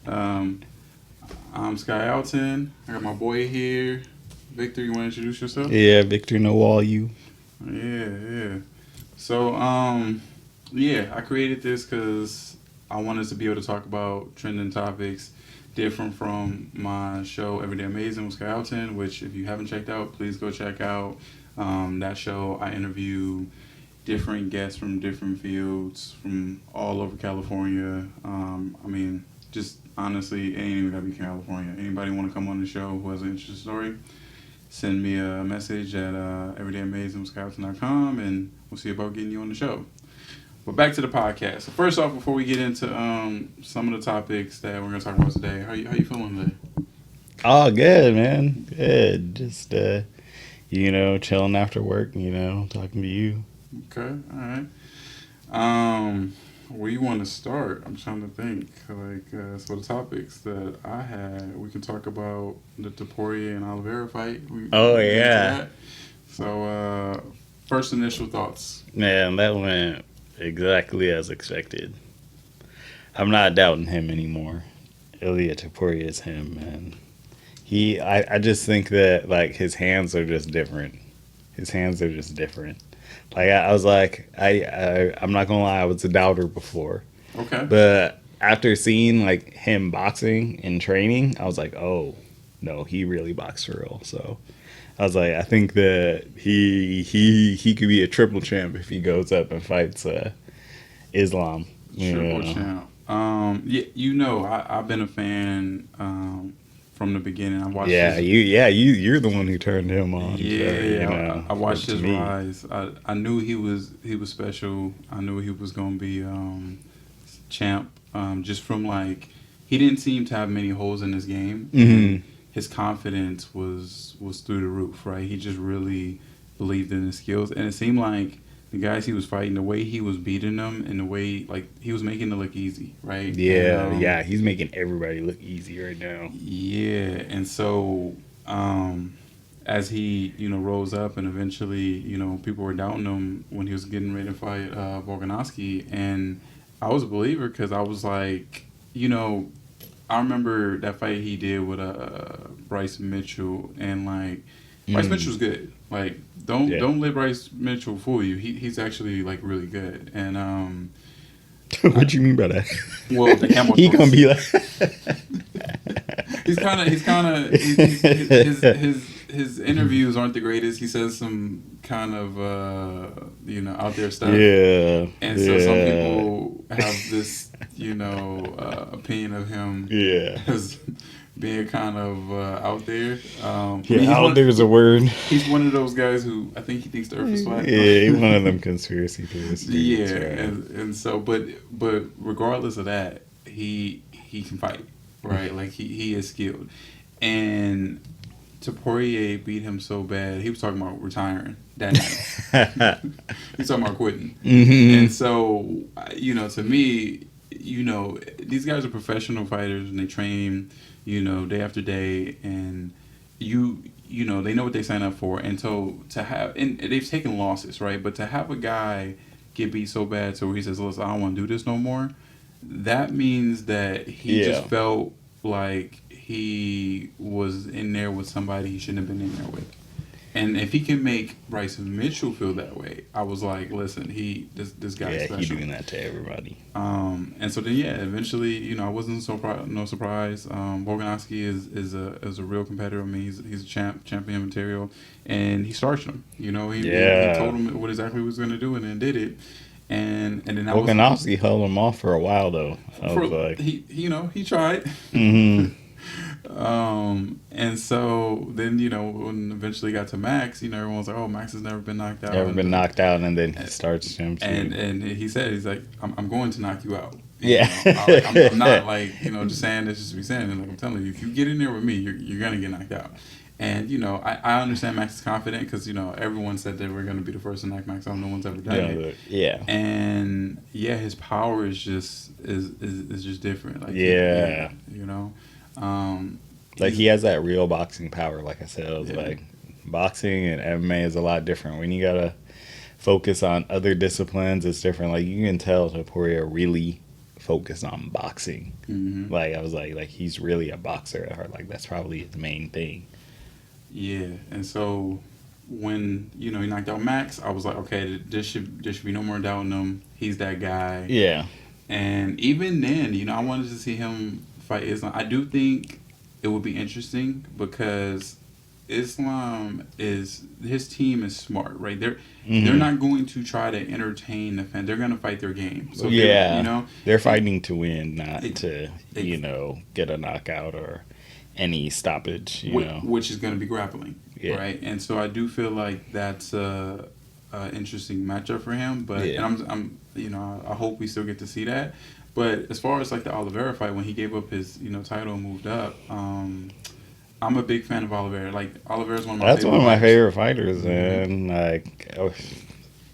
Um, I'm Sky Alton. I got my boy here. Victor, you want to introduce yourself? Yeah, Victor Nnowalue. Yeah. So, yeah, I created this because I wanted to be able to talk about trending topics different from my show Everyday Amazing with Sky Alton, which if you haven't checked out, please go check out. That show, I interview different guests from different fields from all over California. Just honestly, it ain't even gotta be California. Anybody want to come on the show who has an interesting story, send me a message at everydayamazingwithscouts.com and we'll see about getting you on the show. But back to the podcast. So first off, before we get into some of the topics that we're gonna talk about today, how you feeling today? Oh, good, man. Good. Just, chilling after work, talking to you. Okay, all right. Where you want to start? I'm trying to think. So the topics that I had, we can talk about the Topuria and Oliveira fight. Oh, We get into yeah. that. So, first initial thoughts. Man, that went exactly as expected. I'm not doubting him anymore. Ilia Topuria is him, man. I just think that, like, his hands are just different. His hands are just different. Like, I was like, I'm not gonna lie, I was a doubter before. Okay. But after seeing like him boxing and training, I was like, oh no, he really boxed for real. So I was like, I think that he could be a triple champ if he goes up and fights Islam. Triple champ. Yeah, I've been a fan from the beginning. I watched. You're the one who turned him on. I watched to his me. rise. I knew he was special. I knew he was gonna be champ. Just from like, he didn't seem to have many holes in his game. Mm-hmm. His confidence was through the roof. Right, he just really believed in his skills, and it seemed like the guys he was fighting, the way he was beating them, and the way like he was making it look easy. Right. Yeah, he's making everybody look easy right now. Yeah, and so as he rose up, and eventually people were doubting him when he was getting ready to fight Volkanovski, and I was a believer because I was like, I remember that fight he did with Bryce Mitchell, and like Bryce Mitchell's good. Like don't let Bryce Mitchell fool you. He's actually like really good, and What do you mean by that? well, the camel He toe. gonna be like his interviews aren't the greatest. He says some kind of out there stuff. Yeah. And so some people have this opinion of him as being kind of out there. Out there's a word. He's one of those guys who I think he thinks the earth is flat. Yeah, he's one of them conspiracy theorists. Yeah, Right. and so but regardless of that, he can fight, right? Like he is skilled, and Topuria beat him so bad. He was talking about retiring that night. He's talking about quitting, and so to me, these guys are professional fighters and they train, day after day, and they know what they sign up for, and so to have, and they've taken losses, right? But to have a guy get beat so bad to where he says, "Listen, I don't want to do this no more," that means that he just felt like he was in there with somebody he shouldn't have been in there with. And if he can make Bryce Mitchell feel that way, I was like, listen, this guy's special. He's doing that to everybody. And so then eventually, I wasn't no surprise. Volkanovski is a real competitor. I mean, he's a champion material, and he starched him. He told him what exactly he was going to do, and then did it. And then Volkanovski held him off for a while though. He tried. Mm-hmm. And so then when eventually got to Max, everyone was like, "Oh, Max has never been knocked out." And then he starts him too. And he said, he's like, "I'm going to knock you out." Yeah. I'm not like just saying this just to be saying it. Like, I'm telling you, if you get in there with me, you're gonna get knocked out. And I understand Max is confident because everyone said they were gonna be the first to knock Max out. No one's ever done it. Yeah. And his power is just different. Like like he has that real boxing power. Like I said, I was like, boxing and MMA is a lot different. When you gotta focus on other disciplines, it's different. Like you can tell Topuria really focus on boxing. Mm-hmm. Like I was like he's really a boxer at heart. Like that's probably the main thing. Yeah, and so when he knocked out Max, I was like, okay, there should be no more doubting him. He's that guy. Yeah. And even then, I wanted to see him fight Islam. I do think it would be interesting because Islam is his team is smart, right? They're not going to try to entertain the fan. They're going to fight their game. So they're fighting to win, not to it, get a knockout or any stoppage. Which is going to be grappling, yeah. right? And so I do feel like that's a interesting matchup for him. But and I'm I hope we still get to see that. But as far as like the Oliveira fight, when he gave up his title and moved up, I'm a big fan of Oliveira. Like Oliveira's one of my That's favorite one of my fighters. favorite fighters, and like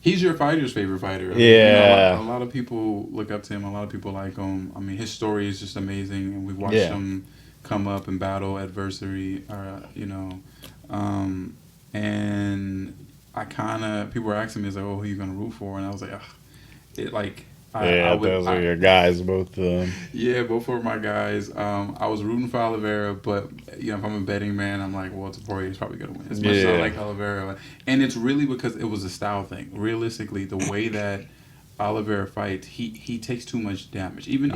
he's your fighter's favorite fighter. Yeah. A lot of people look up to him. A lot of people like him. I mean, his story is just amazing, and we watched him come up and battle adversity. And I kind of people were asking me, like, "Oh, who are you gonna root for?" And I was like, those are your guys, both of them. Yeah, both of my guys. I was rooting for Oliveira, but if I'm a betting man, I'm like, well, Topuria is probably gonna win. As much as I like Oliveira, and it's really because it was a style thing. Realistically, the way that Oliveira fights, he takes too much damage. Even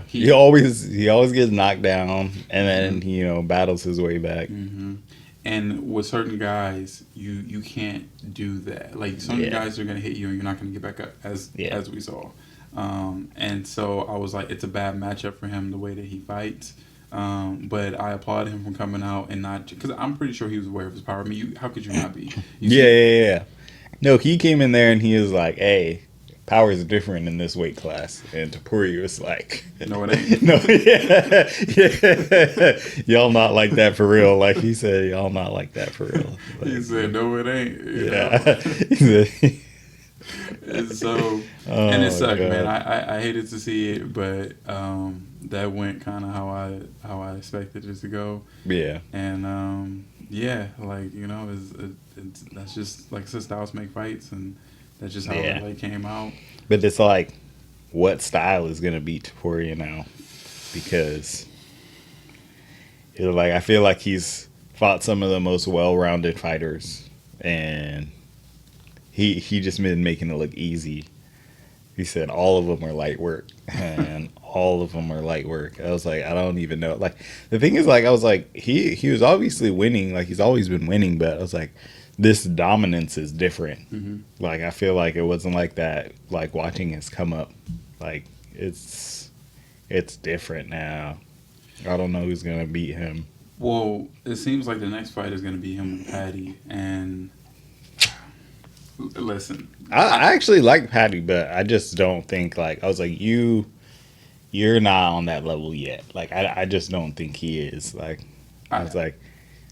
he always gets knocked down, and then battles his way back. Mm-hmm. And with certain guys, you can't do that. Like some guys are gonna hit you, and you're not gonna get back up as we saw. And so I was like, it's a bad matchup for him the way that he fights. But I applaud him for coming out and not because I'm pretty sure he was aware of his power. I mean, how could you not be? Yeah. No, he came in there and he was like, "Hey, power is different in this weight class," and Topuria was like, "No, it ain't." No, y'all not like that for real. Like he said, y'all not like that for real. Like, he said, "No, it ain't." And so, and it sucked, man. I hated to see it, but that went kind of how I expected it to go. Yeah. And that's just like I said, styles make fights, and that's just how it like came out. But it's like, what style is gonna beat Topuria now? Because I feel like he's fought some of the most well-rounded fighters, and he just been making it look easy. He said all of them are light work, and all of them are light work. I was like, I don't even know. Like the thing is, like I was like, he was obviously winning. Like he's always been winning, but I was like, this dominance is different. Mm-hmm. Like I feel like it wasn't like that. Like watching his come up, like it's different now. I don't know who's gonna beat him. Well, it seems like the next fight is gonna be him with Patty. And listen, I actually like Patty, but I just don't think like I was like you're not on that level yet. Like I just don't think he is. Like I was like,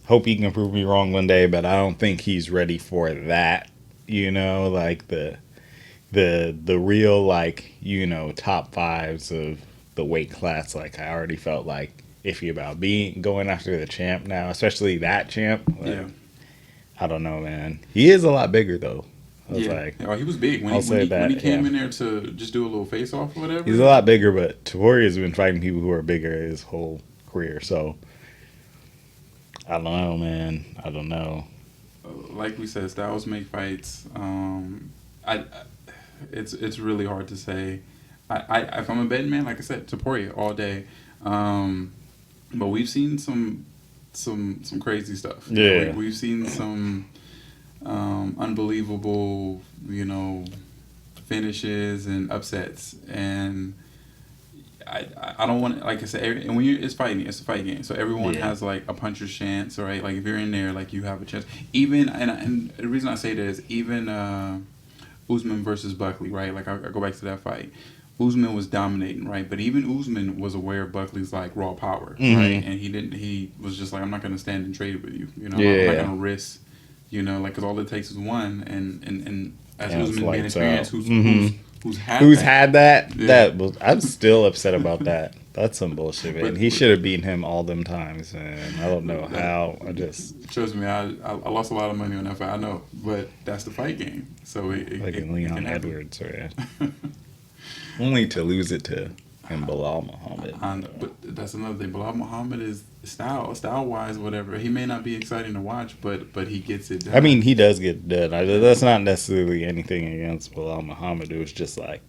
hope he can prove me wrong one day, but I don't think he's ready for that. Like the real like top fives of the weight class. Like I already felt like iffy about going after the champ now, especially that champ. Like, I don't know, man. He is a lot bigger though. I was like, he was big when he came in there to just do a little face off or whatever. He's a lot bigger, but Topuria's been fighting people who are bigger his whole career, so I don't know, man. I don't know. Like we said, styles make fights. It's really hard to say. If I'm a betting man, like I said, Topuria all day. But we've seen some crazy stuff. Yeah, we've seen some unbelievable, finishes and upsets, and I don't want, like I said, and when it's fighting, it's a fight game, so everyone has like a puncher's chance, right? Like if you're in there, like you have a chance. Even and the reason I say that is even Usman versus Buckley, right? Like I go back to that fight. Usman was dominating, right? But even Usman was aware of Buckley's like raw power, right? And he was just like, I'm not going to stand and trade with you, I'm not going to risk, like because all it takes is one, and as Usman being experienced, who's had that. I'm still upset about that. That's some bullshit, man. He should have beaten him all them times, and I don't know how. Trust me, I lost a lot of money on that fight. I know, but that's the fight game. So Leon Edwards, right? Only to lose it to him, Bilal Muhammad. I know, but that's another thing. Bilal Muhammad is style wise, whatever. He may not be exciting to watch, but he gets it I done. mean, he does get done. That's not necessarily anything against Bilal Muhammad. It was just like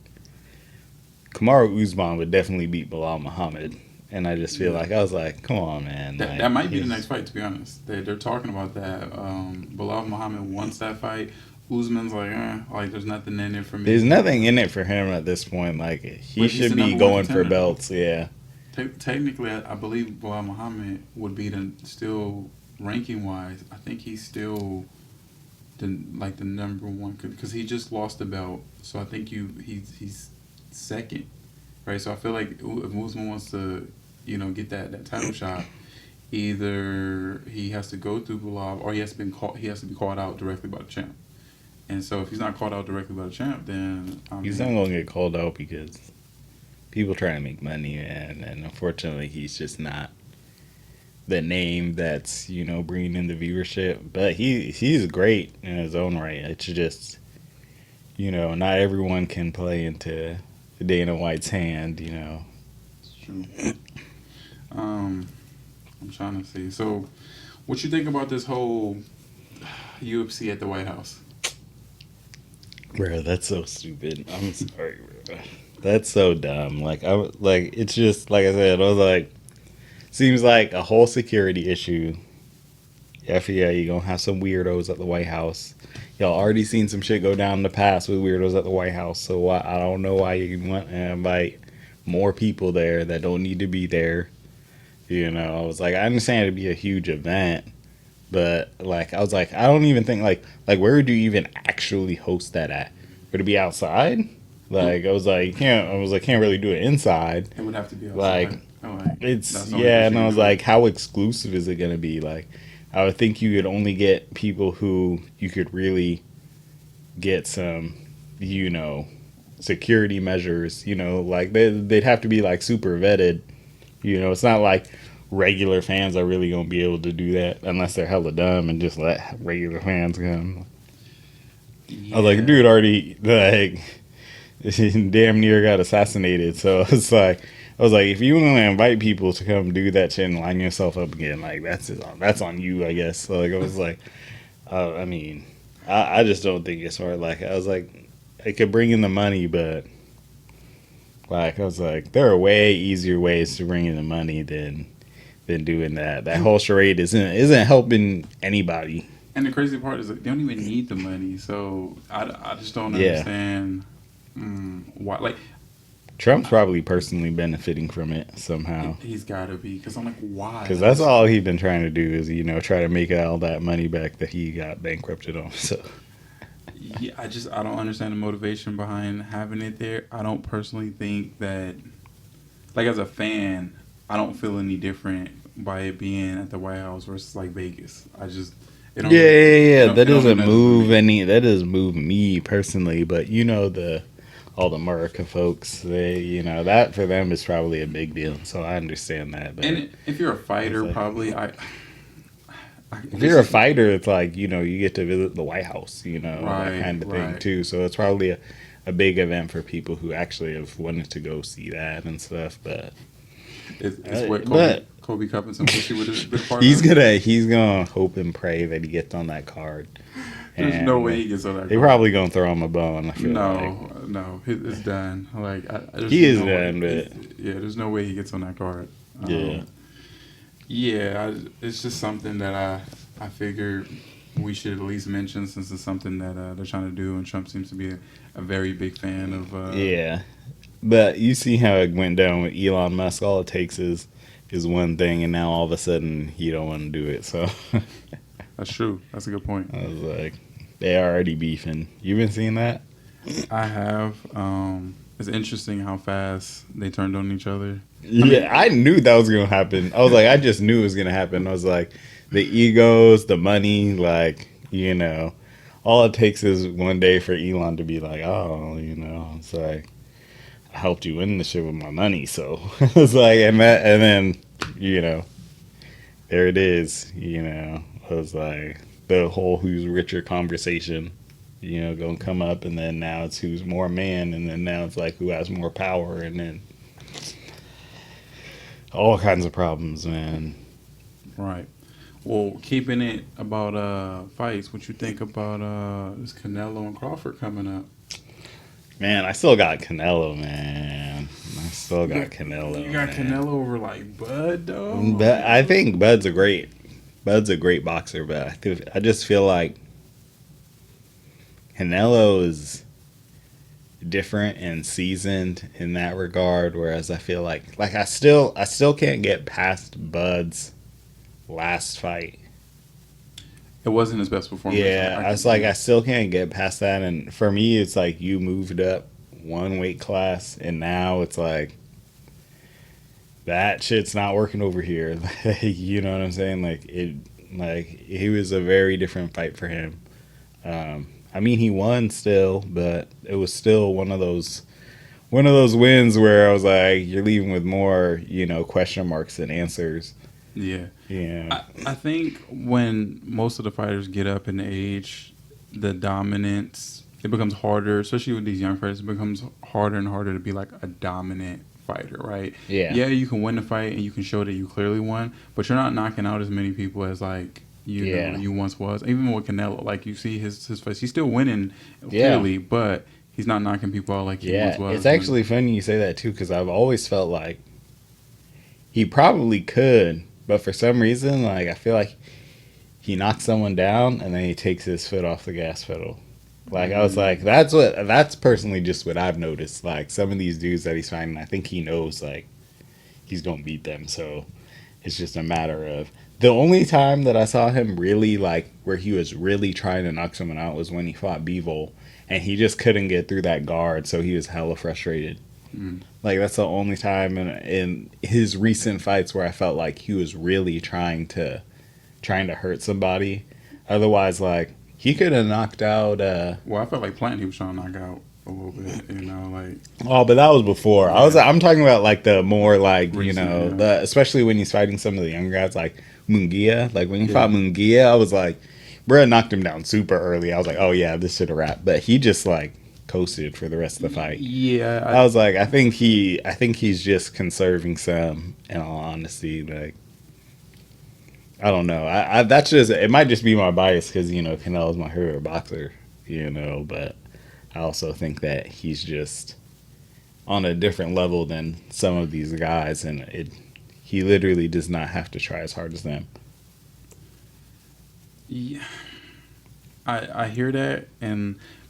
Kamaru Usman would definitely beat Bilal Muhammad, and I just feel like I was like, come on, man. That might be the next fight, to be honest. They're talking about that. Bilal Muhammad wants that fight. Usman's like there's nothing in it for me. There's nothing in it for him at this point. Like he should be going for belts. Yeah. Technically, I believe Bilal Muhammad would be still ranking wise. I think he's still the number one because he just lost the belt. So I think he's second, right? So I feel like if Usman wants to, get that title shot, either he has to go through Bilal or he has to be called out directly by the champ. And so if he's not called out directly by the champ, then he's not going to get called out because people trying to make money, and unfortunately he's just not the name that's bringing in the viewership. But he's great in his own right. It's just not everyone can play into Dana White's hand. It's true. I'm trying to see. So, what you think about this whole UFC at the White House? Bro, that's so stupid. I'm sorry, bro. That's so dumb. It's just like I said. I was like, seems like a whole security issue. Yeah, you're gonna have some weirdos at the White House. Y'all already seen some shit go down in the past with weirdos at the White House. So I don't know why you want to invite more people there that don't need to be there. I was like, I understand it'd be a huge event. But I was like, I don't even think like where would you even actually host that at? Would it be outside? I was like, can't really do it inside. It would have to be outside. And I was like, how exclusive is it gonna be? I would think you could only get people who you could really get some, security measures. They'd have to be super vetted. It's not like regular fans are really gonna be able to do that unless they're hella dumb and just let regular fans come. Yeah. I was like, dude, already damn near got assassinated. So it's like, I was like, if you want to invite people to come do that shit and line yourself up again, that's on you, I guess. So I was like, I mean, I just don't think it's hard. I was like, I could bring in the money, but I was like, there are way easier ways to bring in the money than doing that. That whole charade isn't helping anybody. And the crazy part is they don't even need the money. So I just don't understand why. Trump's probably personally benefiting from it somehow. He's got to be, because I'm like, why? Because that's all he's been trying to do is try to make all that money back that he got bankrupted on. So yeah, I don't understand the motivation behind having it there. I don't personally think that, as a fan, I don't feel any different by it being at the White House versus Vegas. That doesn't move me personally, but all the America folks, they that for them is probably a big deal. So I understand that. But and if you're a fighter, probably if you're a fighter, it's you get to visit the White House, that kind of thing too. So it's probably a big event for people who actually have wanted to go see that and stuff. But it's what Kobe Covington wish he would have been part of. He's gonna hope and pray that he gets on that card. There's no way he gets on that card. They're probably gonna throw him a bone. I feel no, it's done. He is done, but there's no way he gets on that card. It's just something that I figured we should at least mention, since it's something that they're trying to do, and Trump seems to be a very big fan of. But you see how it went down with Elon Musk. All it takes is one thing, and now all of a sudden he don't want to do it. So that's true. That's a good point. I was like, they already beefing. You been seeing that? I have. It's interesting how fast they turned on each other. I knew that was gonna happen. I was like, I just knew it was gonna happen. I was like, the egos, the money, all it takes is one day for Elon to be like, oh, it's like, I helped you win the shit with my money, so it's like, and then there it is. I was like, the whole who's richer conversation. gonna come up, and then now it's who's more man, and then now it's like who has more power, and then all kinds of problems, man. Right. Well, keeping it about fights, what you think about this Canelo and Crawford coming up? Man, I still got Canelo, man. I still got Canelo. You got man. Canelo over like Bud though. But I think Bud's a great boxer, but I just feel like Canelo is different and seasoned in that regard, whereas I feel like I still can't get past Bud's last fight. It wasn't his best performance. Yeah, I still can't get past that, and for me it's like you moved up one weight class and now it's like that shit's not working over here. You know what I'm saying? It was a very different fight for him. I mean, he won still, but it was still one of those wins where I was like, you're leaving with more, question marks than answers. Yeah. Yeah. I think when most of the fighters get up in age, the dominance, it becomes harder, especially with these young fighters, it becomes harder and harder to be like a dominant fighter, right? Yeah. Yeah, you can win the fight and you can show that you clearly won, but you're not knocking out as many people as like you once was. Even with Canelo, like you see his fights, he's still winning clearly, but he's not knocking people out like he once was. It's actually funny you say that too, because I've always felt like he probably could, but for some reason, like I feel like he knocks someone down and then he takes his foot off the gas pedal. Like I was like, that's personally just what I've noticed. Like some of these dudes that he's fighting, I think he knows like he's gonna beat them, so it's just a matter of. The only time that I saw him really like where he was really trying to knock someone out was when he fought Bivol, and he just couldn't get through that guard, so he was hella frustrated. Like that's the only time in his recent fights where I felt like he was really trying to hurt somebody. Otherwise, like he could have knocked out. Well, I felt like Plant he was trying to knock out a little bit, like. Oh, but that was before. I'm talking about like the more like recent, the especially when he's fighting some of the young guys like Munguia. Like when he fought Munguia, I was like, bro, knocked him down super early. I was like, oh yeah, this should have wrapped. But he just like coasted for the rest of the fight. Yeah, I was like, I think he's just conserving some. In all honesty, like I don't know. I that's just it. Might just be my bias because Canelo's my favorite boxer. But I also think that he's just on a different level than some of these guys, and he literally does not have to try as hard as them. Yeah, I hear that,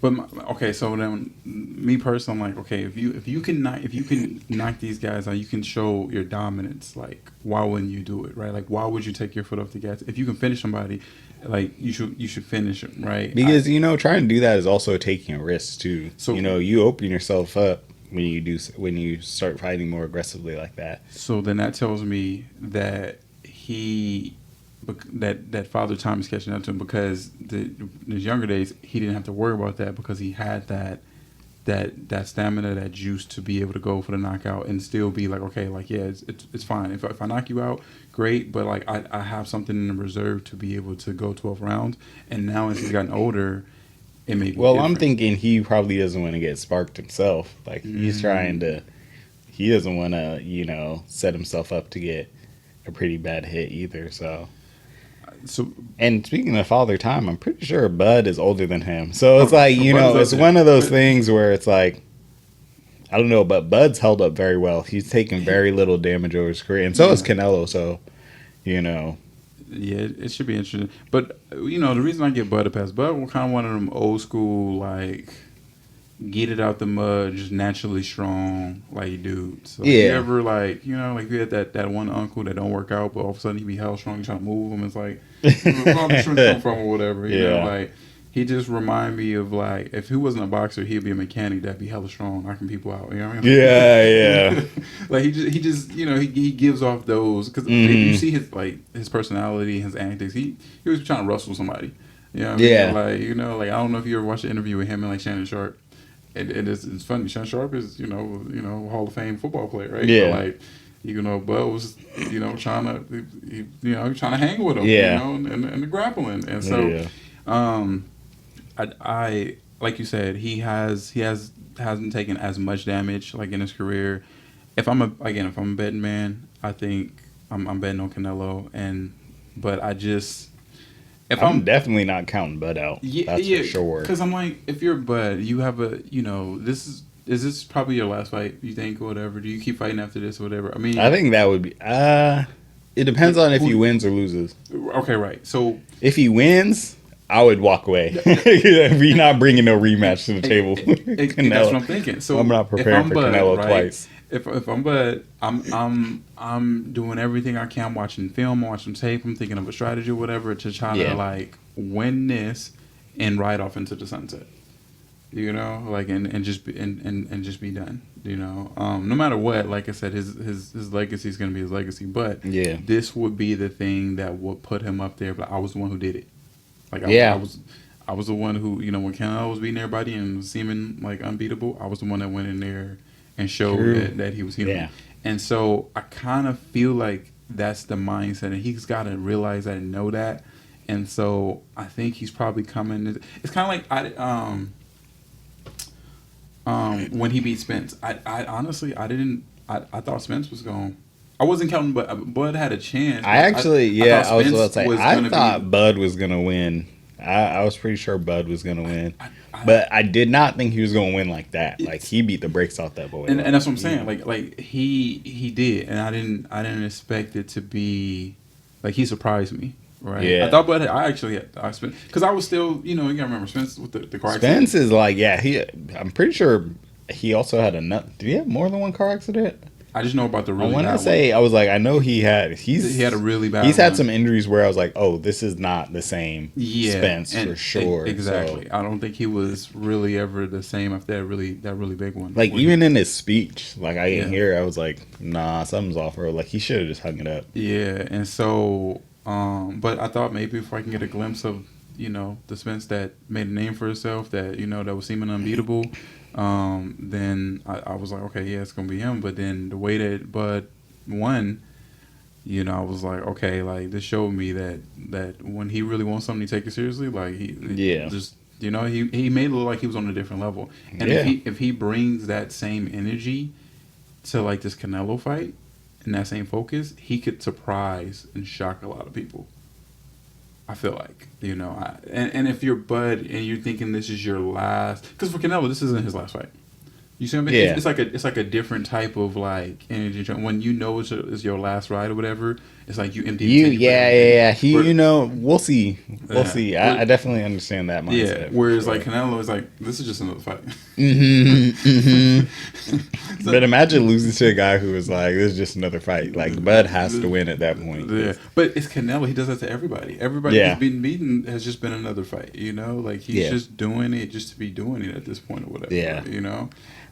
okay. So then, me personally, I'm like, okay, if you can knock these guys out, you can show your dominance. Like, why wouldn't you do it, right? Like, why would you take your foot off the gas if you can finish somebody? Like, you should finish them, right? Because trying to do that is also taking a risk too. So you open yourself up when you start fighting more aggressively like that. So then that tells me that that Father Time is catching up to him, because in his younger days he didn't have to worry about that because he had that stamina, that juice to be able to go for the knockout and still be like, okay, like yeah, it's fine. If I knock you out, great, but like I have something in the reserve to be able to go 12 rounds. And now as he's gotten older, it may be different. I'm thinking he probably doesn't want to get sparked himself. Like he's trying to, he doesn't want to set himself up to get a pretty bad hit either. So, and speaking of Father Time, I'm pretty sure Bud is older than him. So it's like, it's one of those things where it's like, I don't know, but Bud's held up very well. He's taken very little damage over his career. And so is Canelo. So, Yeah, it should be interesting. But, the reason I get Bud a pass, Bud was kind of one of them old school, like, get it out the mud, just naturally strong, like, dudes. So, you ever, like, you had that one uncle that don't work out, but all of a sudden he be hell strong, you trying to move him. It's like, where all the strength come from or whatever. You know, like, he just remind me of, like, if he wasn't a boxer, he'd be a mechanic that'd be hella strong, knocking people out. You know what I mean? Yeah. Like, he just he gives off those, because you see his personality, his antics. He was trying to wrestle somebody. You know what I mean? Like, I don't know if you ever watched an interview with him and, like, Shannon Sharp. It's funny. Shannon Sharp is, Hall of Fame football player, right? Yeah. So, like, Bud was, trying to hang with him, and the grappling. And so, I like you said, hasn't taken as much damage like in his career. If I'm a betting man, I think I'm betting on Canelo, but I just if I'm definitely not counting Bud out. yeah, That's yeah, for sure. because I'm like, if you're Bud, you have is this probably your last fight, you think, or whatever? Do you keep fighting after this or whatever? I mean, I think that would be. It depends on if he wins or loses. Okay, right. So if he wins, I would walk away. We're not bringing no rematch to the table. That's what I'm thinking. So I'm not preparing for Canelo twice. If I'm Bud, I'm doing everything I can. I'm watching film, I'm watching tape. I'm thinking of a strategy or whatever to try to like win this and ride off into the sunset. You know, like and just be done. You know, no matter what, like I said, his legacy is gonna be his legacy. But this would be the thing that would put him up there. But I was the one who did it. Like I was the one who, when Canelo was beating everybody and was seeming like unbeatable, I was the one that went in there and showed that he was human. Yeah. And so I kind of feel like that's the mindset, and he's got to realize that and know that. And so I think he's probably coming. It's kind of like when he beat Spence. I honestly I thought Spence was going. I wasn't counting, but Bud had a chance. I thought Bud was gonna win. I was pretty sure Bud was gonna win, but I did not think he was gonna win like that. Like he beat the brakes off that boy, and that's what I'm saying. Like he did, and I didn't expect it to be like he surprised me. Right. Yeah. I thought Bud. I spent because I was still, you gotta remember Spence with the car accident. Spence is like, I'm pretty sure he also had did he have more than one car accident? I just know about the really bad one. I was like, I know he had a really bad one. He's had some injuries where I was like, oh, this is not the same Spence for sure. Exactly. So, I don't think he was really ever the same after that really big one. Like even in his speech, like I didn't hear, I was like, nah, something's off, or like he should have just hung it up. Yeah, and so but I thought maybe if I can get a glimpse of, the Spence that made a name for himself, that, that was seeming unbeatable, then I was like, okay, yeah, it's going to be him. But then the way that Bud won, I was like, okay, like this showed me that when he really wants something, he take it seriously. Like he just, he made it look like he was on a different level. And if he brings that same energy to like this Canelo fight, and that same focus, he could surprise and shock a lot of people. I feel like, and if you're Bud and you're thinking this is your last, because for Canelo this isn't his last fight. You see what I mean? Yeah. It's like a different type of like energy. When it's your last ride or whatever, it's like you empty. We'll see. We'll see. I definitely understand that mindset. Yeah. Whereas like Canelo is like, this is just another fight. So, but imagine losing to a guy who was like, this is just another fight. Like Bud has to win at that point. Yeah. But it's Canelo. He does that to everybody. Everybody who's been beaten has just been another fight. Like he's just doing it just to be doing it at this point or whatever. Yeah.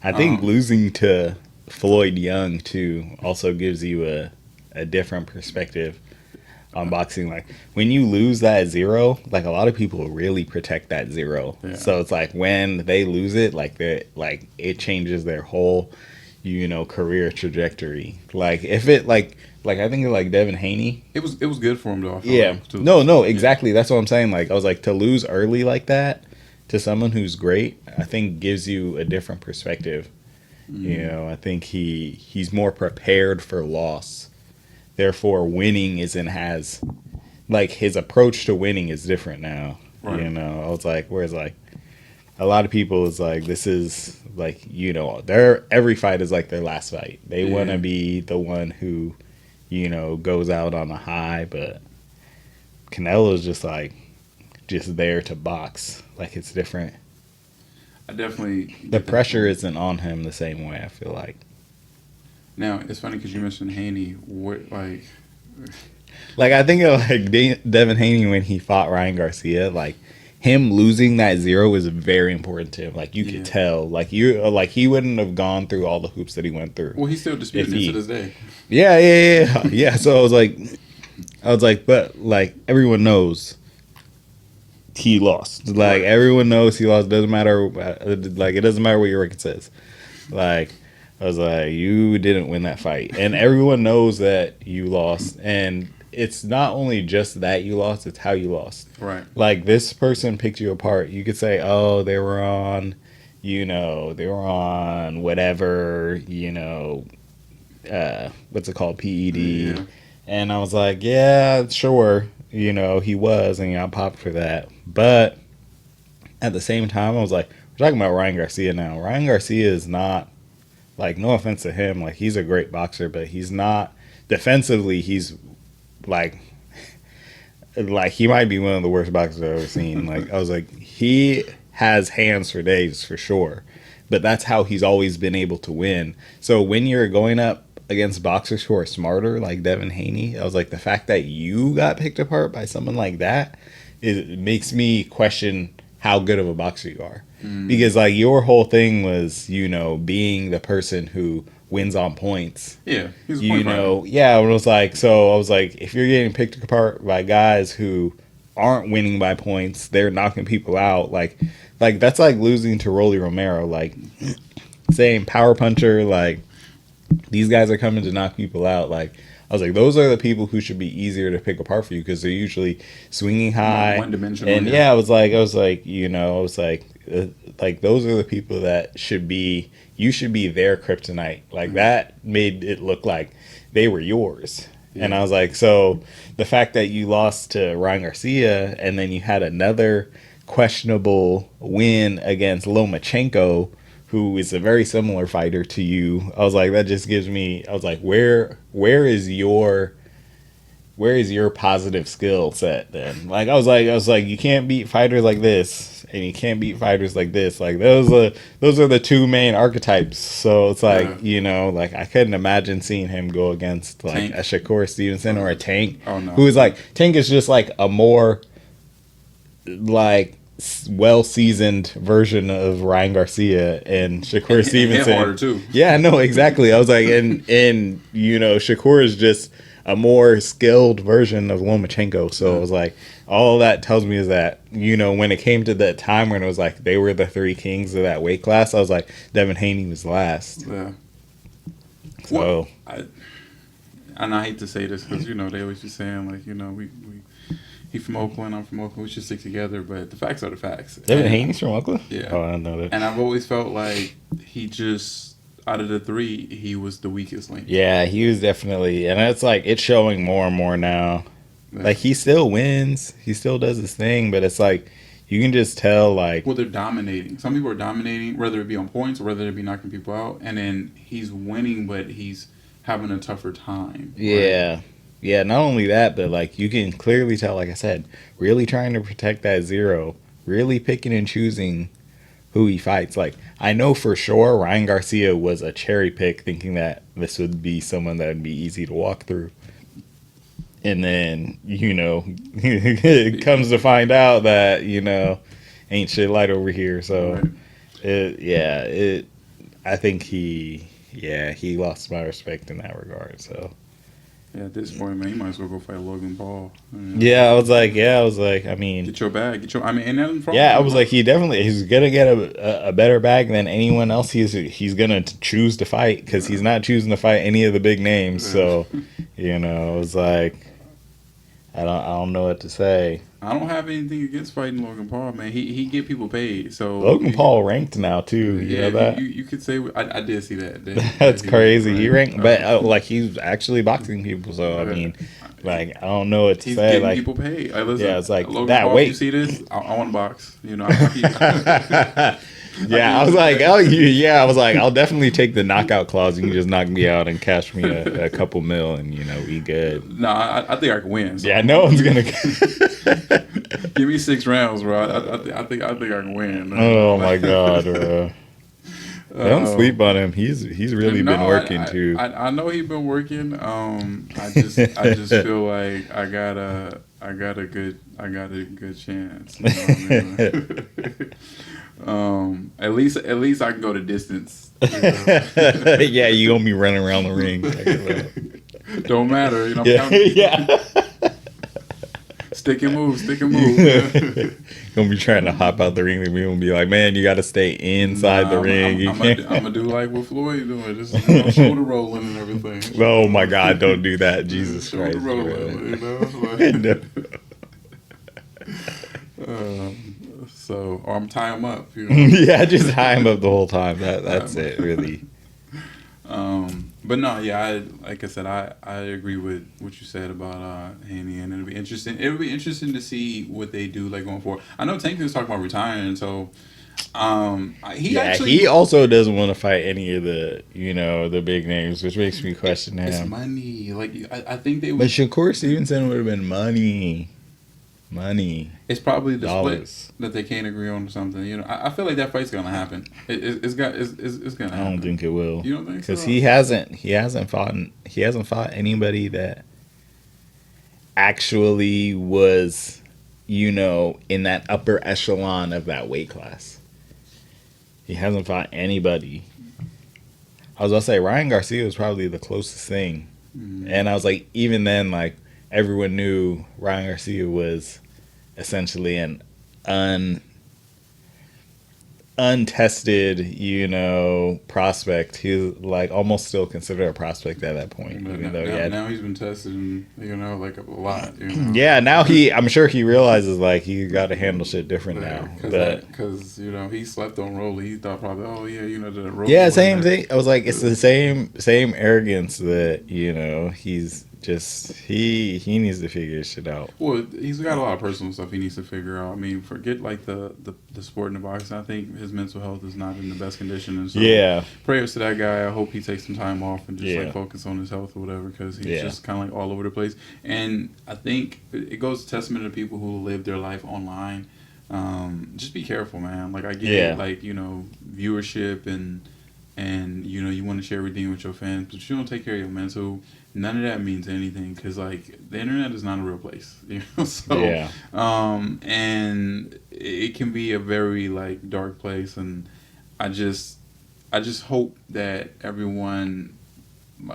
I think losing to Floyd Young too also gives you a different perspective on boxing. Like when you lose that 0, like a lot of people really protect that 0. Yeah. So it's like when they lose it, like it changes their whole, career trajectory. Like if it like I think like Devin Haney, it was good for him though. No, exactly. That's what I'm saying. Like I was like, to lose early like that to someone who's great, I think gives you a different perspective. I think he's more prepared for loss. Therefore, winning isn't as, like, his approach to winning is different now. Right. I was like, whereas like a lot of people is like, this is like, every fight is like their last fight. They want to be the one who, goes out on a high, but Canelo's just there to box. Like it's different. I definitely. The pressure isn't on him the same way, I feel like. Now it's funny because you mentioned Haney. Like I think of like Devin Haney when he fought Ryan Garcia. Like him losing that 0 was very important to him. Like you could tell. Like he wouldn't have gone through all the hoops that he went through. Well, he's still disputing it to this day. Yeah. So I was like, but like everyone knows he lost. Like everyone knows he lost. Doesn't matter. Like it doesn't matter what your record says. Like I was like, you didn't win that fight, and everyone knows that you lost. And it's not only just that you lost, it's how you lost. Right. Like, this person picked you apart. You could say, oh, they were on, whatever, what's it called, PED. Yeah. And I was like, yeah, sure, he was, and I popped for that. But at the same time, I was like, we're talking about Ryan Garcia now. Ryan Garcia is not, like, no offense to him, like, he's a great boxer, but he's not, defensively, he's, like, he might be one of the worst boxers I've ever seen. Like, I was like, he has hands for days, for sure. But that's how he's always been able to win. So when you're going up against boxers who are smarter, like Devin Haney, I was like, the fact that you got picked apart by someone like that, it makes me question how good of a boxer you are. Because, like, your whole thing was, being the person who wins on points. Yeah, he's a point fighter. Yeah, it was like, so I was like, if you're getting picked apart by guys who aren't winning by points, they're knocking people out, like that's like losing to Rolly Romero, like saying power puncher, like these guys are coming to knock people out. Like, I was like, those are the people who should be easier to pick apart for you because they're usually swinging high, one dimensional. And I was like, those are the people that you should be their kryptonite. Like, that made it look like they were yours. Yeah. And I was like, so the fact that you lost to Ryan Garcia and then you had another questionable win against Lomachenko, who is a very similar fighter to you, I was like, that just gives me, I was like, where is your positive skill set then? Like, I was like, you can't beat fighters like this, and you can't beat fighters like this. Like, those are the two main archetypes. So it's like, like, I couldn't imagine seeing him go against like Tank. A Shakur Stevenson or a Tank, who is like, Tank is just like a more like well-seasoned version of Ryan Garcia, and Shakur Stevenson. Harder too. Yeah, no, exactly. I was like, and Shakur is just a more skilled version of Lomachenko. So I was like, all that tells me is that, when it came to that time when it was like they were the three kings of that weight class, I was like, Devin Haney was last. Yeah. So and I hate to say this because they always be saying like he from Oakland, I'm from Oakland, we should stick together, but the facts are the facts. Devin Haney's from Oakland? Yeah. Oh, I don't know that. And I've always felt like he just, out of the three, he was the weakest link. Yeah, he was definitely, and it's like, it's showing more and more now. Yeah. Like, he still wins, he still does his thing, but it's like, you can just tell, like... Well, they're dominating. Some people are dominating, whether it be on points or whether it be knocking people out, and then he's winning, but he's having a tougher time. Yeah. Right? Yeah, not only that, but, like, you can clearly tell, like I said, really trying to protect that zero, really picking and choosing who he fights. Like, I know for sure Ryan Garcia was a cherry pick, thinking that this would be someone that would be easy to walk through. And then, it comes to find out that, ain't shit light over here. So, right. I think he lost my respect in that regard, so... Yeah, at this point, man, you might as well go fight Logan Paul. Yeah, I was like, I mean... Get your bag. And nothing wrong. Yeah, I was like, he's going to get a better bag than anyone else he's going to choose to fight, because he's not choosing to fight any of the big names. So, I was like, I don't know what to say. I don't have anything against fighting Logan Paul, man. He get people paid. So Logan Paul ranked now too. You know that? You could say I did see that. That's crazy. He ranked, but like he's actually boxing people. So I mean, like I don't know what to say. Getting like people paid. Listen, yeah, it's like Logan that. Paul, Wait, you see this? I want to box. Yeah, I was like, I was like, I'll definitely take the knockout clause. You can just knock me out and cash me a couple mil, and we good. No, I think I can win. So. Yeah, no one's gonna. Give me 6 rounds, bro. I think I can win. Oh my god, bro. Don't sleep on him. He's really been working too. I know he's been working. I just feel like I got a good chance. You know what I mean? At least I can go the distance. Yeah, you gonna be running around the ring. Don't matter, Yeah. Stick and move. Gonna be trying to hop out the ring and people be like, man, you got to stay inside the ring. I'm gonna do like what Floyd doing, just shoulder rolling and everything. Oh my God, don't do that, Jesus shoulder Christ! rolling, No. So, or I'm tying him up. Yeah, just tie him up the whole time. That's it, really. But no, yeah, like I said, I agree with what you said about Haney, and it'll be interesting. It'll be interesting to see what they do like going forward. I know Tank was talking about retiring, so he also doesn't want to fight any of the big names, which makes me question him. It's money, like I think they. But Shakur Stevenson would have been money. It's probably the dollars. split that they can't agree on or something. I feel like that fight's gonna happen. It's gonna happen. I don't think it will. You don't think so? Because he hasn't fought anybody that actually was, in that upper echelon of that weight class. He hasn't fought anybody. I was about to say Ryan Garcia was probably the closest thing, and I was like, even then, like, everyone knew Ryan Garcia was essentially an untested, prospect. He was like almost still considered a prospect at that point. Now he's been tested, and, like a lot. Yeah, now I'm sure he realizes like he got to handle shit different now. Because he slept on Rolly. He thought probably, oh yeah, the Rolly. Yeah, same thing. I was like, it's the same arrogance that he's just he needs to figure shit out. Well, he's got a lot of personal stuff he needs to figure out. I mean, forget like the sport and the boxing. I think his mental health is not in the best condition, and so prayers to that guy. I hope he takes some time off and just like focus on his health or whatever, because he's just kind of like all over the place. And I think it goes testament to people who live their life online. Just be careful, man. Like I get it, like viewership and you want to share everything with your fans, but you don't take care of your mental. None of that means anything, because like the internet is not a real place, So, and it can be a very like dark place, and I just hope that everyone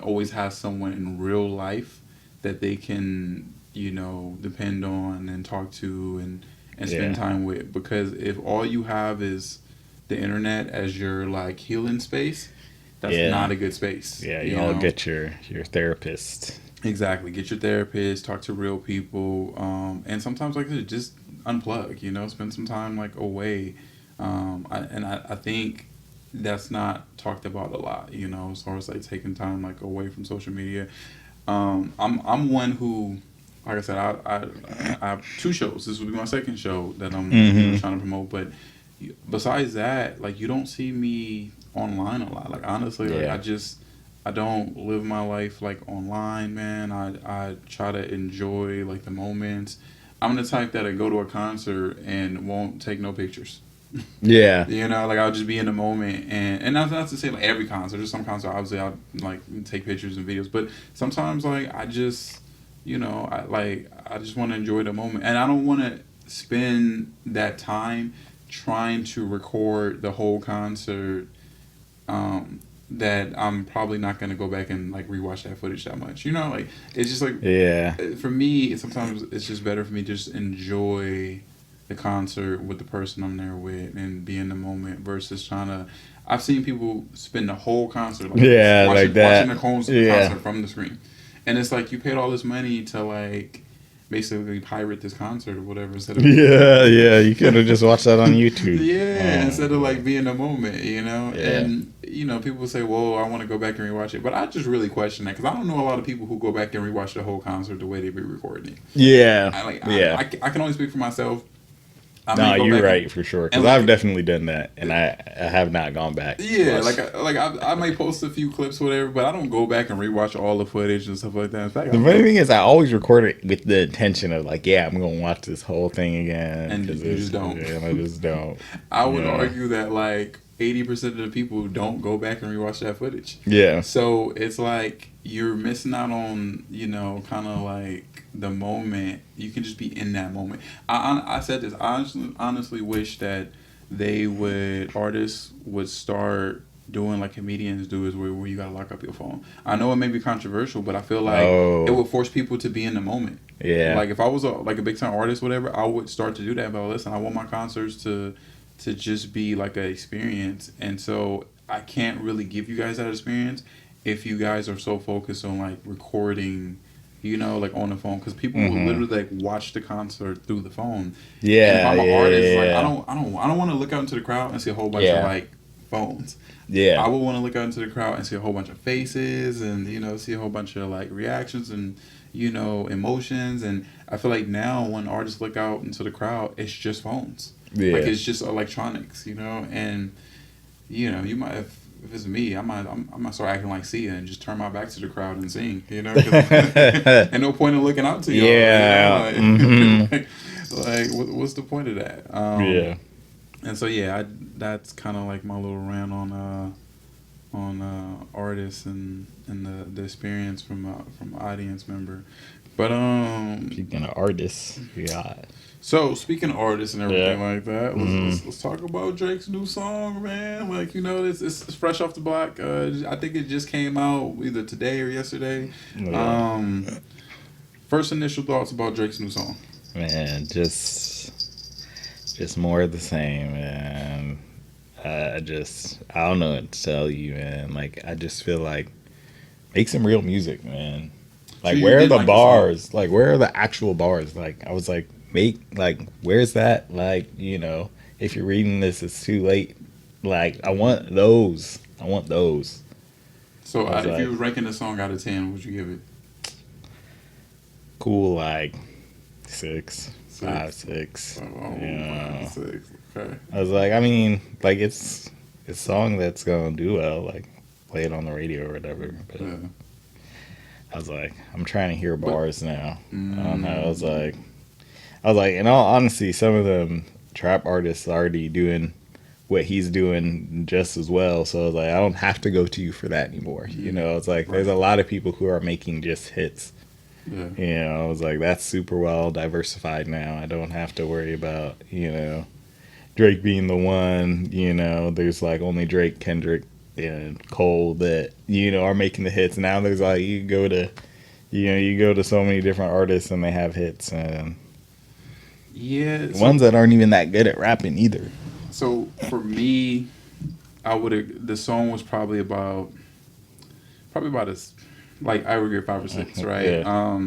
always has someone in real life that they can depend on and talk to and spend time with, because if all you have is the internet as your like healing space, that's not a good space. Yeah, you know, get your therapist. Exactly, get your therapist, talk to real people, and sometimes like just unplug. Spend some time like away. I think that's not talked about a lot. As far as like taking time like away from social media. I'm one who, like I said, I have 2 shows. This will be my second show that I'm trying to promote. But besides that, like you don't see me online a lot. Like honestly, like I don't live my life like online, man. I try to enjoy like the moments. I'm the type that I go to a concert and won't take no pictures. Yeah. Like I'll just be in the moment, and that's not to say like every concert. There's some concerts obviously I'll like take pictures and videos, but sometimes like I just I just want to enjoy the moment, and I don't want to spend that time trying to record the whole concert. That I'm probably not gonna go back and like rewatch that footage that much. Like it's just like for me, sometimes it's just better for me to just enjoy the concert with the person I'm there with and be in the moment versus trying to. I've seen people spend the whole concert watching the concert from the screen, and it's like you paid all this money to like basically pirate this concert or whatever instead of you could have just watched that on YouTube. Instead of like being in the moment, and people say, well, I want to go back and rewatch it, but I just really question that, because I don't know a lot of people who go back and rewatch the whole concert the way they be recording it. I can only speak for myself. No, you're right for sure. Because I've definitely done that, and I have not gone back. Yeah, I may post a few clips, or whatever, but I don't go back and rewatch all the footage and stuff like that. In fact, the funny thing is, I always record it with the intention of like, I'm gonna watch this whole thing again, and you just don't. And I just don't. I would argue that like 80% of the people don't go back and rewatch that footage. Yeah. So it's like you're missing out on, kind of like the moment. You can just be in that moment. I said this. I honestly wish that artists would start doing like comedians do is where you gotta lock up your phone. I know it may be controversial, but I feel like Oh. it would force people to be in the moment. Yeah. Like if I was a big time artist, whatever, I would start to do that. But listen, I want my concerts to just be like an experience, and so I can't really give you guys that experience if you guys are so focused on like recording, like on the phone, because people will literally like watch the concert through the phone. Yeah. And if I'm an artist, like yeah. I don't want to look out into the crowd and see a whole bunch of like phones. Yeah. I would want to look out into the crowd and see a whole bunch of faces and see a whole bunch of like reactions and emotions. And I feel like now when artists look out into the crowd, it's just phones. Yeah. Like it's just electronics, and you might if it's me, I might start acting like Sia and just turn my back to the crowd and sing, 'cause and no point in looking out to y'all. Yeah. Like what's the point of that? Yeah. And so that's kind of like my little rant on artists and the experience from audience member. But Speaking of artists, yeah. so speaking of artists and everything like that, let's talk about Drake's new song, man. Like it's fresh off the block. I think it just came out either today or yesterday. Yeah. First initial thoughts about Drake's new song. Man, just more of the same, man. I don't know what to tell you, man. Like I just feel like make some real music, man. Like So where are did the like bars? Like where are the actual bars? Like I was like where's that? Like, if you're reading this, it's too late. Like I want those. So I was if you like- was ranking the song out of 10, what would you give it? Cool, like 6, 5, 6. 6. Yeah. 6. Okay. I was like, I mean, like it's a song that's gonna do well, like play it on the radio or whatever. But Yeah. I was like, I'm trying to hear bars now. I don't know. I was Mm. like, in all honesty, some of them trap artists are already doing what he's doing just as well. So I was like, I don't have to go to you for that anymore. It's like there's a lot of people who are making just hits. Yeah. I was like, that's super well diversified now. I don't have to worry about, Drake being the one, there's like only Drake, Kendrick, and Cole that, are making the hits. Now there's like, you go to so many different artists and they have hits and Yeah. ones that aren't even that good at rapping either. So for me, the song was probably about as like I would give 5 or 6, right? Yeah.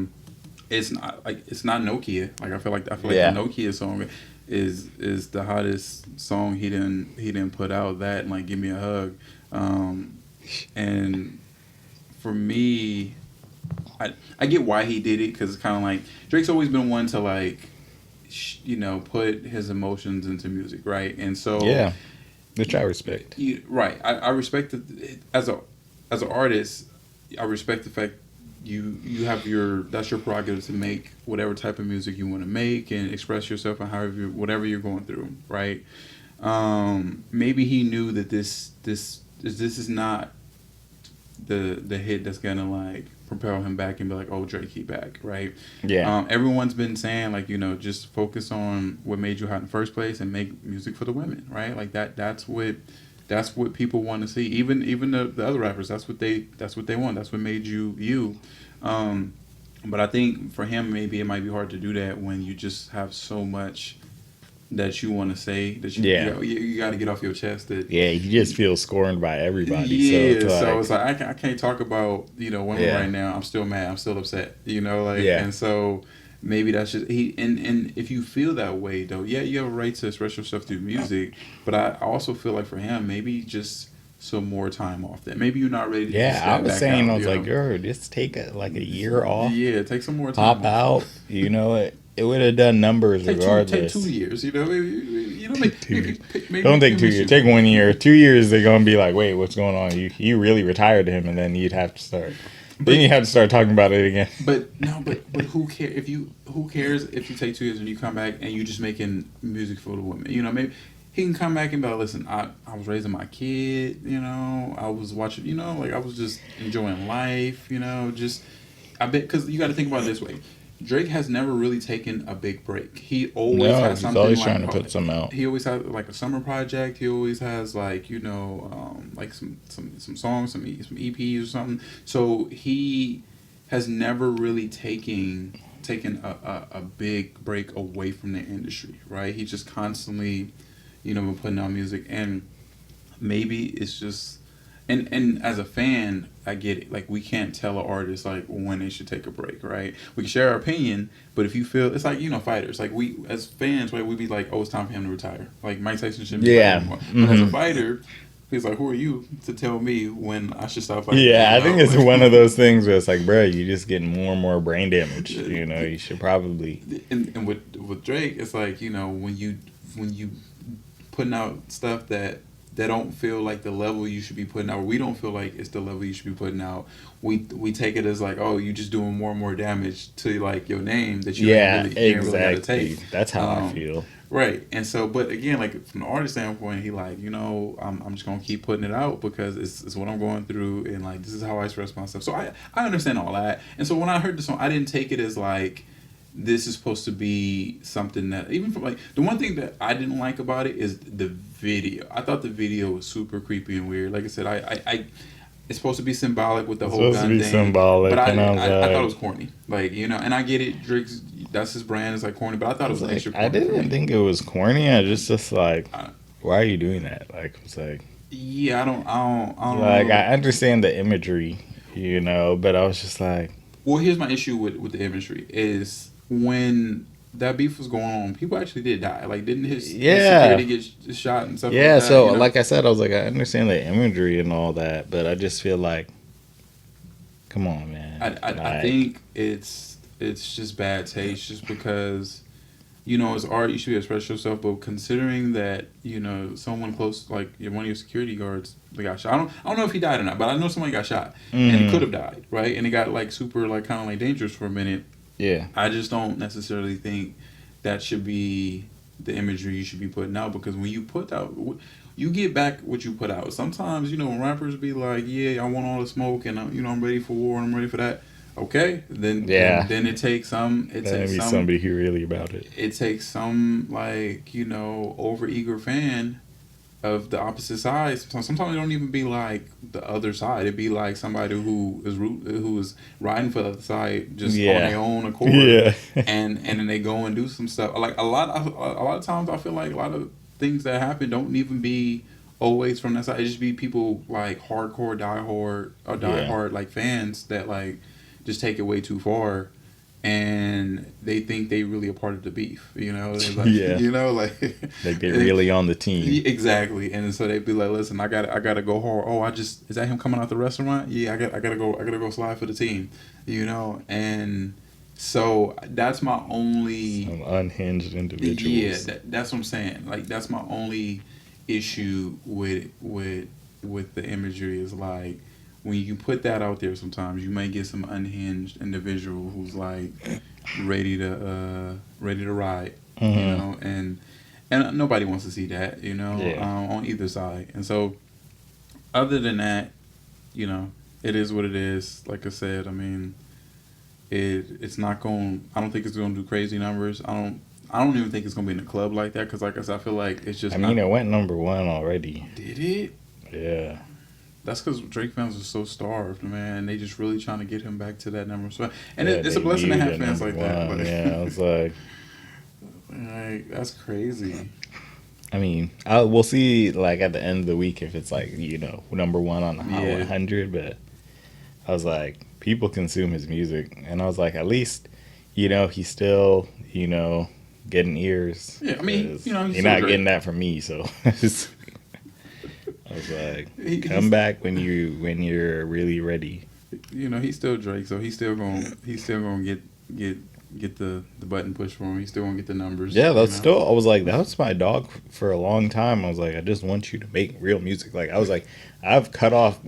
It's not Nokia. Like I feel like the Nokia song is the hottest song he didn't put out. That and like Give Me a Hug, and for me, I get why he did it, because it's kind of like Drake's always been one to like put his emotions into music, right? And so Yeah, which I respect. Right, I respect it as an artist. I respect the fact you have that's your prerogative to make whatever type of music you want to make and express yourself and whatever you're going through, right? Maybe he knew that this is not the hit that's gonna like propel him back and be like, oh, Drake, he back, right? Yeah. Everyone's been saying like, just focus on what made you hot in the first place and make music for the women, right? Like that's what people want to see. Even the other rappers, that's what they want. That's what made you. But I think for him, maybe it might be hard to do that when you just have so much that you want to say that you got to get off your chest. That he just feels scorned by everybody. Yeah, so it's like I can't talk about women right now. I'm still mad. I'm still upset. And so maybe that's just and if you feel that way though, you have a right to express yourself through music. But I also feel like for him, maybe just some more time off that. Maybe you're not ready to I was saying, out, I was like, girl, just take a year off. Yeah, take some more time. Pop out. It would have done numbers regardless. Take 2 years. Maybe Don't take 2 years. Take 1 year. 2 years, they're gonna be like, wait, what's going on? You really retired him, and then you'd have to start. Then you have to start talking about it again. But who cares who cares if you take 2 years and you come back and you just making music for the women? Maybe he can come back and be like, listen, I was raising my kid, I was watching, like I was just enjoying life, just I bet, because you got to think about it this way. Drake has never really taken a big break. He always No, has he's something always like trying to put some out. he always has like a summer project. He always has like like some songs, some EPs or something. So he has never really taken a big break away from the industry, right? He just constantly, been putting out music, and maybe it's just and as a fan, I get it. Like we can't tell an artist like when they should take a break, right? We can share our opinion, but if you feel it's like fighters, like we as fans, right? We be like, oh, it's time for him to retire. Like Mike Tyson shouldn't be fighting Yeah. anymore. But as a Hmm. fighter, he's like, who are you to tell me when I should stop fighting? Yeah, I think it's Like, one of those things where it's like, bro, you're just getting more and more brain damage. You should probably. and with Drake, it's like when you putting out stuff that don't feel like the level you should be putting out, or we don't feel like it's the level you should be putting out. We take it as like, oh, you just doing more and more damage to like your name that Yeah, you ain't really got to exactly. take. That's how I feel. Right, and so, but again, like from the artist standpoint, he like, I'm just gonna keep putting it out because it's what I'm going through, and like this is how I express myself. So I understand all that, and so when I heard the song, I didn't take it as like this is supposed to be something that even from like the one thing that I didn't like about it is the video. I thought the video was super creepy and weird. Like I said, I it's supposed to be symbolic with the It's whole supposed to gun be thing, symbolic, but and I was I thought like, it was corny. Like and I get it. Drake's that's his brand is like corny, but I thought it was extra corny. I for didn't me. think it was corny. I just like, I- why are you doing that? Like, it's like, Yeah, I don't like know. I understand the imagery, but I was just like, Well, here's my issue with the imagery is when that beef was going on, people actually did die. Like, didn't his yeah, security get shot and stuff like yeah. that? So, like I said, I was like, I understand the imagery and all that, but I just feel like, come on, man. I think it's just bad taste, just because it's art. You should be express yourself, but considering that someone close, like one of your security guards, they got shot. I don't know if he died or not, but I know somebody got shot, and he could have died, right? And it got like super like kind of like dangerous for a minute. Yeah. I just don't necessarily think that should be the imagery you should be putting out, because when you put out, you get back what you put out. Sometimes when rappers be like, yeah, I want all the smoke, and I'm ready for war and I'm ready for that. Okay, then it takes some. It That takes be some. somebody who really about it. It takes some like over eager fan of the opposite side. Sometimes it don't even be like the other side. It'd be like somebody who is riding for the other side just on their own accord. Yeah. and then they go and do some stuff. Like a lot of times, I feel like a lot of things that happen don't even be always from that side. It just be people like hardcore diehard like fans that like just take it way too far, and they think they really a part of the beef. They're like, Yeah. like Like they're really on the team. exactly. And so they'd be like, listen, I gotta go hard. Oh, is that him coming out the restaurant? Yeah, I gotta go slide for the team. And so that's my only Some unhinged individuals. yeah, that's what I'm saying. Like that's my only issue with the imagery is like when you put that out there, sometimes you may get some unhinged individual who's like ready to ride, and nobody wants to see that, on either side. And so, other than that, it is what it is. Like I said, I mean, it's not going. I don't think it's going to do crazy numbers. I don't even think it's going to be in a club like that, because, like I said, I feel like it's just. I mean, it went #1 already. Did it? Yeah. That's because Drake fans are so starved, man. They just really trying to get him back to that number. So, and Yeah, it's a they blessing to need have a fans like that. #1. But Yeah, I was like, that's crazy. I mean, we'll see like at the end of the week if it's like #1 on the Hot 100. But I was like, people consume his music, and I was like, at least he's still getting ears. Yeah, I mean, he's still not Drake. getting that from me, so. I was like, come back when you're really ready. He's still Drake, so he's still gonna get the button pushed for him. He's still gonna get the numbers. Yeah, that's still. I was like, that was my dog for a long time. I was like, I just want you to make real music. Like I was like, I've cut off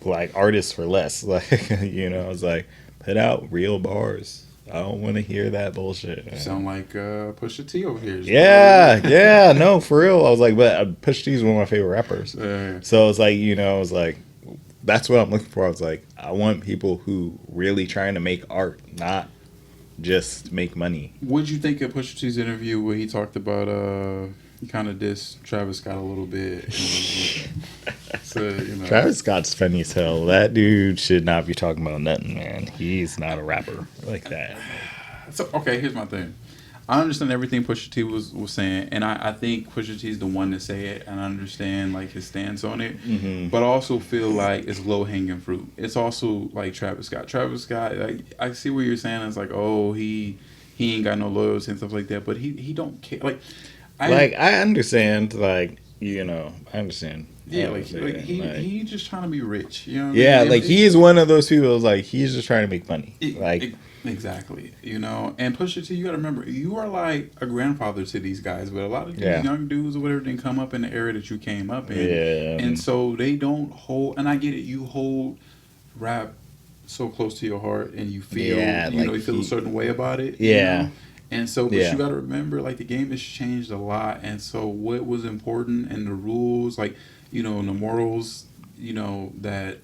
like artists for less. Like I was like, put out real bars. I don't want to hear that bullshit. You sound like Pusha T over here. Yeah, no, for real. I was like, but Pusha T is one of my favorite rappers. Yeah. So it's like, I was like, that's what I'm looking for. I was like, I want people who really trying to make art, not just make money. What'd you think of Pusha T's interview where he talked about he kind of dissed Travis Scott a little bit? So, you know. Travis Scott's funny as hell. That dude should not be talking about nothing, man. He's not a rapper like that. So okay, here's my thing. I understand everything Pusha T was saying, and I think Pusha T is the one to say it, and I understand like his stance on it. Mm-hmm. But I also feel like it's low hanging fruit. It's also like Travis Scott. Travis Scott, like I see what you're saying. It's like, oh, he ain't got no loyalty and stuff like that. But he don't care. I understand. Like, you know, I understand. Yeah, he just trying to be rich. You know. Yeah, like he is one of those people. Like he's just trying to make money. Exactly, you know, and Pusha T, you got to remember, you are like a grandfather to these guys, but a lot of these young dudes or whatever didn't come up in the era that you came up in, and so they don't hold. And I get it, you hold rap so close to your heart, and you feel, you feel a certain way about it, you know? And so, but you got to remember, like the game has changed a lot, and so what was important and the rules, like and the morals, that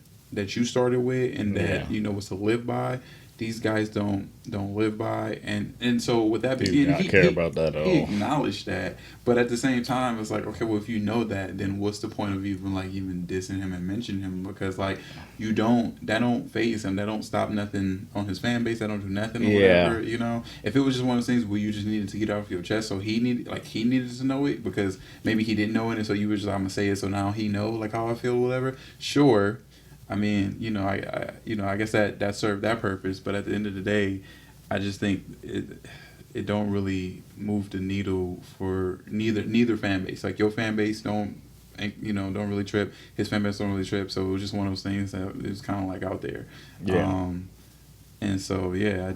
you started with, and that was to live by. These guys don't live by, and so with that being, he care about that at all. He acknowledged that, but at the same time, it's like, okay, well, if you know that, then what's the point of even dissing him and mentioning him? Because like that don't phase him, that don't stop nothing on his fan base, that don't do nothing or whatever. If it was just one of those things where you just needed to get off your chest, so he needed to know it because maybe he didn't know it, and so you were just like, I'm gonna say it, so now he know like how I feel, or whatever. Sure. I mean, I guess that served that purpose, but at the end of the day, I just think it don't really move the needle for neither fan base. Like your fan base don't really trip. His fan base don't really trip. So it was just one of those things that it was kind of like out there. Yeah. And so I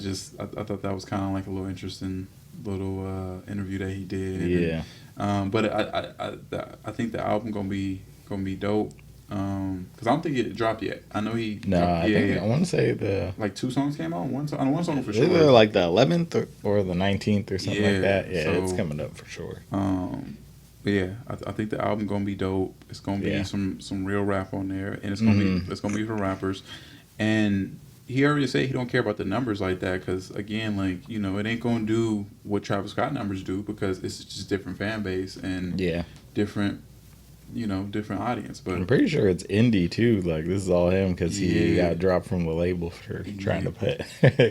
thought that was kind of like a little interesting little interview that he did. Yeah. But I think the album gonna be dope. Because I don't think it dropped yet. I know he. I want to say like 2 songs came out. One song for sure. Either like the 11th or the 19th or something like that. Yeah, so, it's coming up for sure. But yeah, I think the album gonna be dope. It's gonna be some real rap on there, and it's gonna be for rappers. And he already said he don't care about the numbers like that, because again, like it ain't gonna do what Travis Scott numbers do, because it's just different fan base and different audience. But I'm pretty sure it's indie too. Like this is all him because he got dropped from the label for trying to put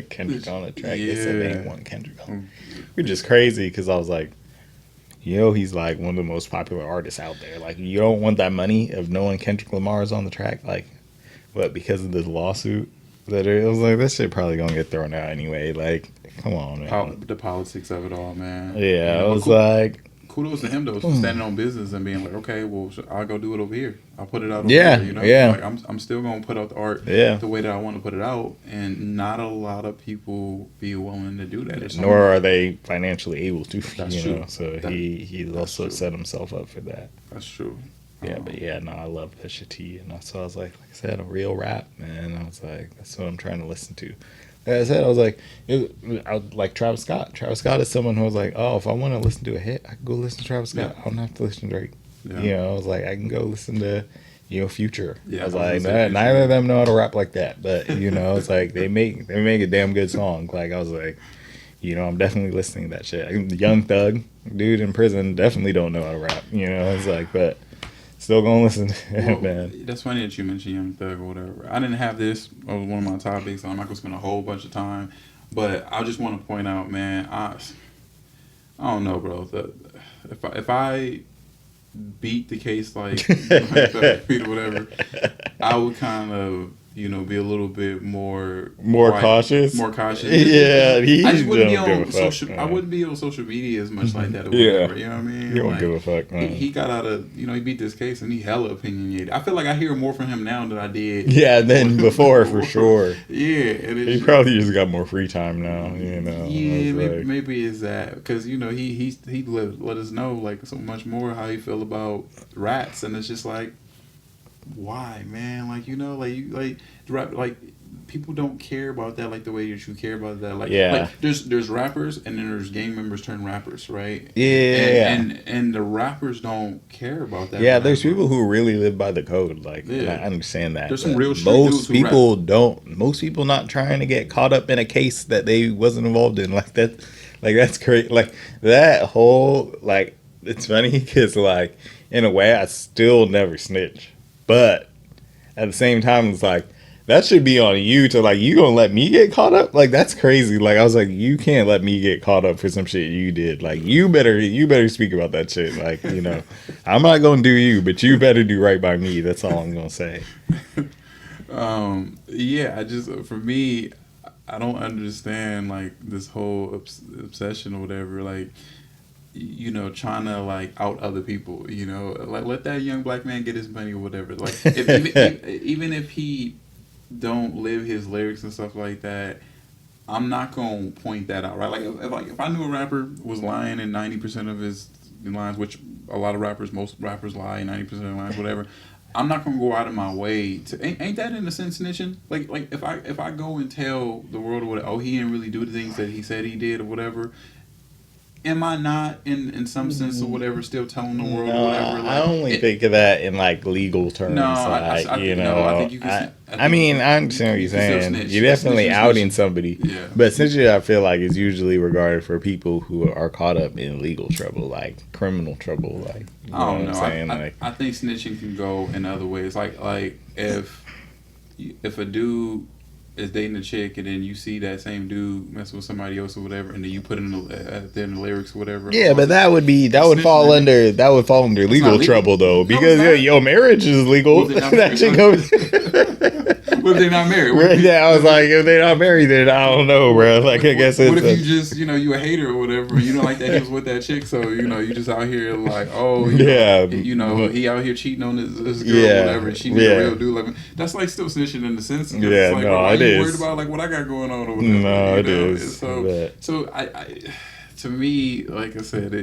Kendrick on a track. They said they didn't want Kendrick on, which is crazy because I was like, he's like one of the most popular artists out there. Like you don't want that money of knowing Kendrick Lamar is on the track. Like, but because of this lawsuit, it was like this shit probably gonna get thrown out anyway. Like, come on, man. The politics of it all, man. Yeah, I was like. Kudos to him though for standing on business and being like, okay, well, I'll go do it over here. I'll put it out over here. Like I'm still gonna put out the art the way that I want to put it out, and not a lot of people be willing to do that. Nor are they financially able to. That's true. So he's also set himself up for that. That's true. Yeah, but I love Pusha T, and so I was like I said, a real rap, man. I was like, that's what I'm trying to listen to. Like I said, I was like Travis Scott. Travis Scott is someone who was like, oh, if I want to listen to a hit, I can go listen to Travis Scott. I don't have to listen to Drake. Yeah. I was like, I can go listen to, Future. Yeah, I was like, neither of them know how to rap like that, but it's like they make a damn good song. Like I was like, I'm definitely listening to that shit. Young Thug, dude in prison, definitely don't know how to rap. It's like, but. Still gonna listen to it, man. That's funny that you mentioned Young Thug or whatever. I didn't have this. It was one of my topics. So I'm not gonna spend a whole bunch of time, but I just want to point out, man. I don't know, bro. If I beat the case like beat or whatever, I would kind of be a little bit more cautious. More cautious. Yeah, I just wouldn't be on social. I wouldn't be on social media as much like that or whatever. You know what I mean? You don't give a fuck, man. He got out of he beat this case and he hella opinionated. I feel like I hear more from him now than I did. Yeah, than before for sure. Yeah, and he probably just got more free time now. Yeah, maybe it's that because he let us know like so much more how he feel about rats, and it's just like. Why, man? Like like rap, like people don't care about that like the way that you care about that. Yeah. Like there's rappers and then there's gang members turn rappers, right? Yeah. And the rappers don't care about that. Yeah, there's whatever. people who really live by the code. Like, and Yeah. I understand that. There's some but real street dudes most who people don't. Most people not trying to get caught up in a case that they wasn't involved in. Like that. Like that's great. Like that whole like it's funny because like in a way I still never snitch, but at the same time it's like that should be on you to like you gonna let me get caught up. Like that's crazy. Like I was like you can't let me get caught up for some shit you did. Like you better speak about that shit. Like you know I'm not gonna do you, but you better do right by me. That's all I'm gonna say. Yeah, I just for me, I don't understand like this whole obsession or whatever. Like, you know, trying to like out other people. You know, like let that young black man get his money or whatever. Like, even if he don't live his lyrics and stuff like that, I'm not gonna point that out, right? If I knew a rapper was lying in 90% of his lines, which a lot of rappers, most rappers lie in 90% of their lines, whatever. I'm not gonna go out of my way to ain't that in a sense snitching? Like if I go and tell the world what he didn't really do the things that he said he did or whatever, am I not in some sense or whatever still telling the world or whatever? Like, I only think of that in like legal terms. No, like, I you think, know, no, I think you can. I mean, I understand what you're saying. You're definitely outing somebody. Yeah. But snitching, I feel like, is usually regarded for people who are caught up in legal trouble, like criminal trouble. Like, you know I don't know. what I'm saying? I think snitching can go in other ways. Like if a dude is dating a chick and then you see that same dude messing with somebody else or whatever, and then you put it in the lyrics or whatever. Yeah, but that would fall under legal trouble though, because your marriage is legal. That shit goes. What if they're not married? Yeah, I was like, if they're not married, then I don't know, bro. Like, I guess it's. What if you just, you a hater or whatever, and you don't like that he was with that chick, so you just out here like, oh, yeah, he out here cheating on this girl or whatever, and she a real dude. Like, that's like still snitching in the sense. Yeah, like, no, it is. You worried about like what I got going on or whatever. No, it is. So I to me, like I said,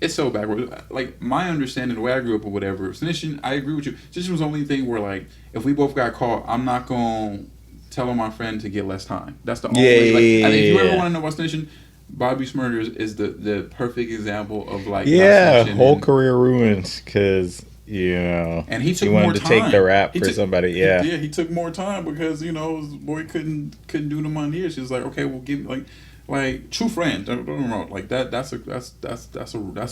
it's so backwards. Like, my understanding, the way I grew up or whatever, snitching, I agree with you. Snitching was the only thing where, like, if we both got caught, I'm not going to tell on my friend to get less time. That's the only way. Like, I think if you ever want to know about snitching, Bobby Smurder is the perfect example of, like, whole career ruined because, and he took he wanted more to time. take the rap for somebody. Yeah. He took more time because, his boy couldn't do the money here. She was like, okay, well, give me, like true friend, don't get me wrong, like that's a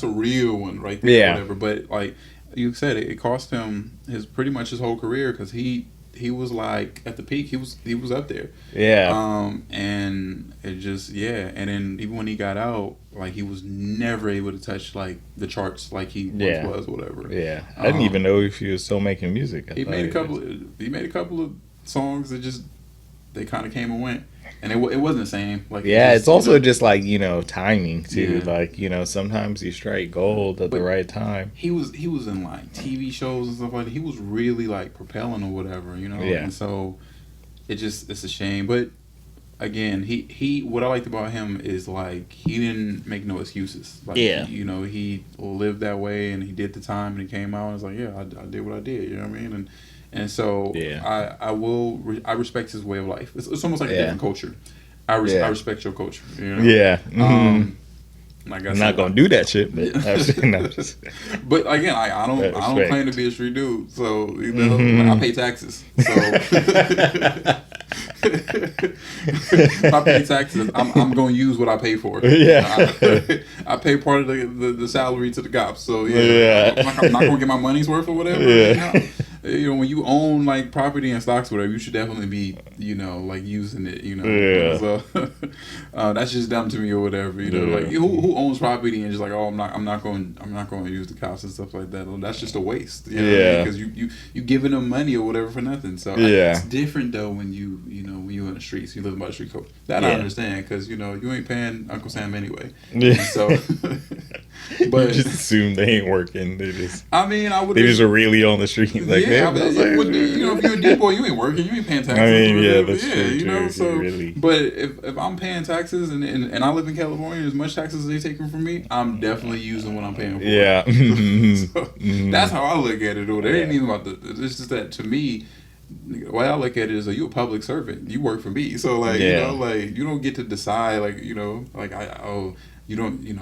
real one right there, yeah. Whatever. But like you said, it cost him pretty much his whole career because he was like at the peak, he was up there, and it just and then even when he got out, like he was never able to touch like the charts like he once was, whatever. Yeah, I didn't even know if he was still making music. He made a couple of songs that just they kind of came and went. And it wasn't the same. Like it's also just like timing too. Yeah. Like sometimes you strike gold at the right time. He was in like TV shows and stuff like that. He was really like propelling or whatever, Yeah. And so it's a shame. But again, he what I liked about him is like he didn't make no excuses. Like, he lived that way and he did the time and he came out and was like, yeah, I did what I did. You know what I mean? And so I respect his way of life. It's almost like a different culture. I respect your culture. Yeah. Mm-hmm. Like I'm not gonna do that shit, but but again, I don't claim to be a street dude. So I pay taxes. So if I pay taxes, I'm gonna use what I pay for. Yeah. I pay part of the salary to the cops. So I'm not gonna get my money's worth or whatever. Yeah. When you own like property and stocks, or whatever, you should definitely be, like using it. So that's just dumb to me or whatever. Like who owns property and just like, I'm not going to use the cops and stuff like that. That's just a waste. Because you giving them money or whatever for nothing. So it's different though when you in the streets, you live by the street code. That I understand because you ain't paying Uncle Sam anyway. So. But you just assume they ain't working. They just. I mean, I would. They just are really on the street. Like, if you're a D-boy, you ain't working. You ain't paying taxes. I mean, that's true. So, really. But if I'm paying taxes and I live in California, as much taxes as they taking from me, I'm definitely using what I'm paying for. Yeah. So, that's how I look at it. Though, it ain't even about it's just that to me. the way I look at it is, you a public servant. You work for me, so like like you don't get to decide like like you don't you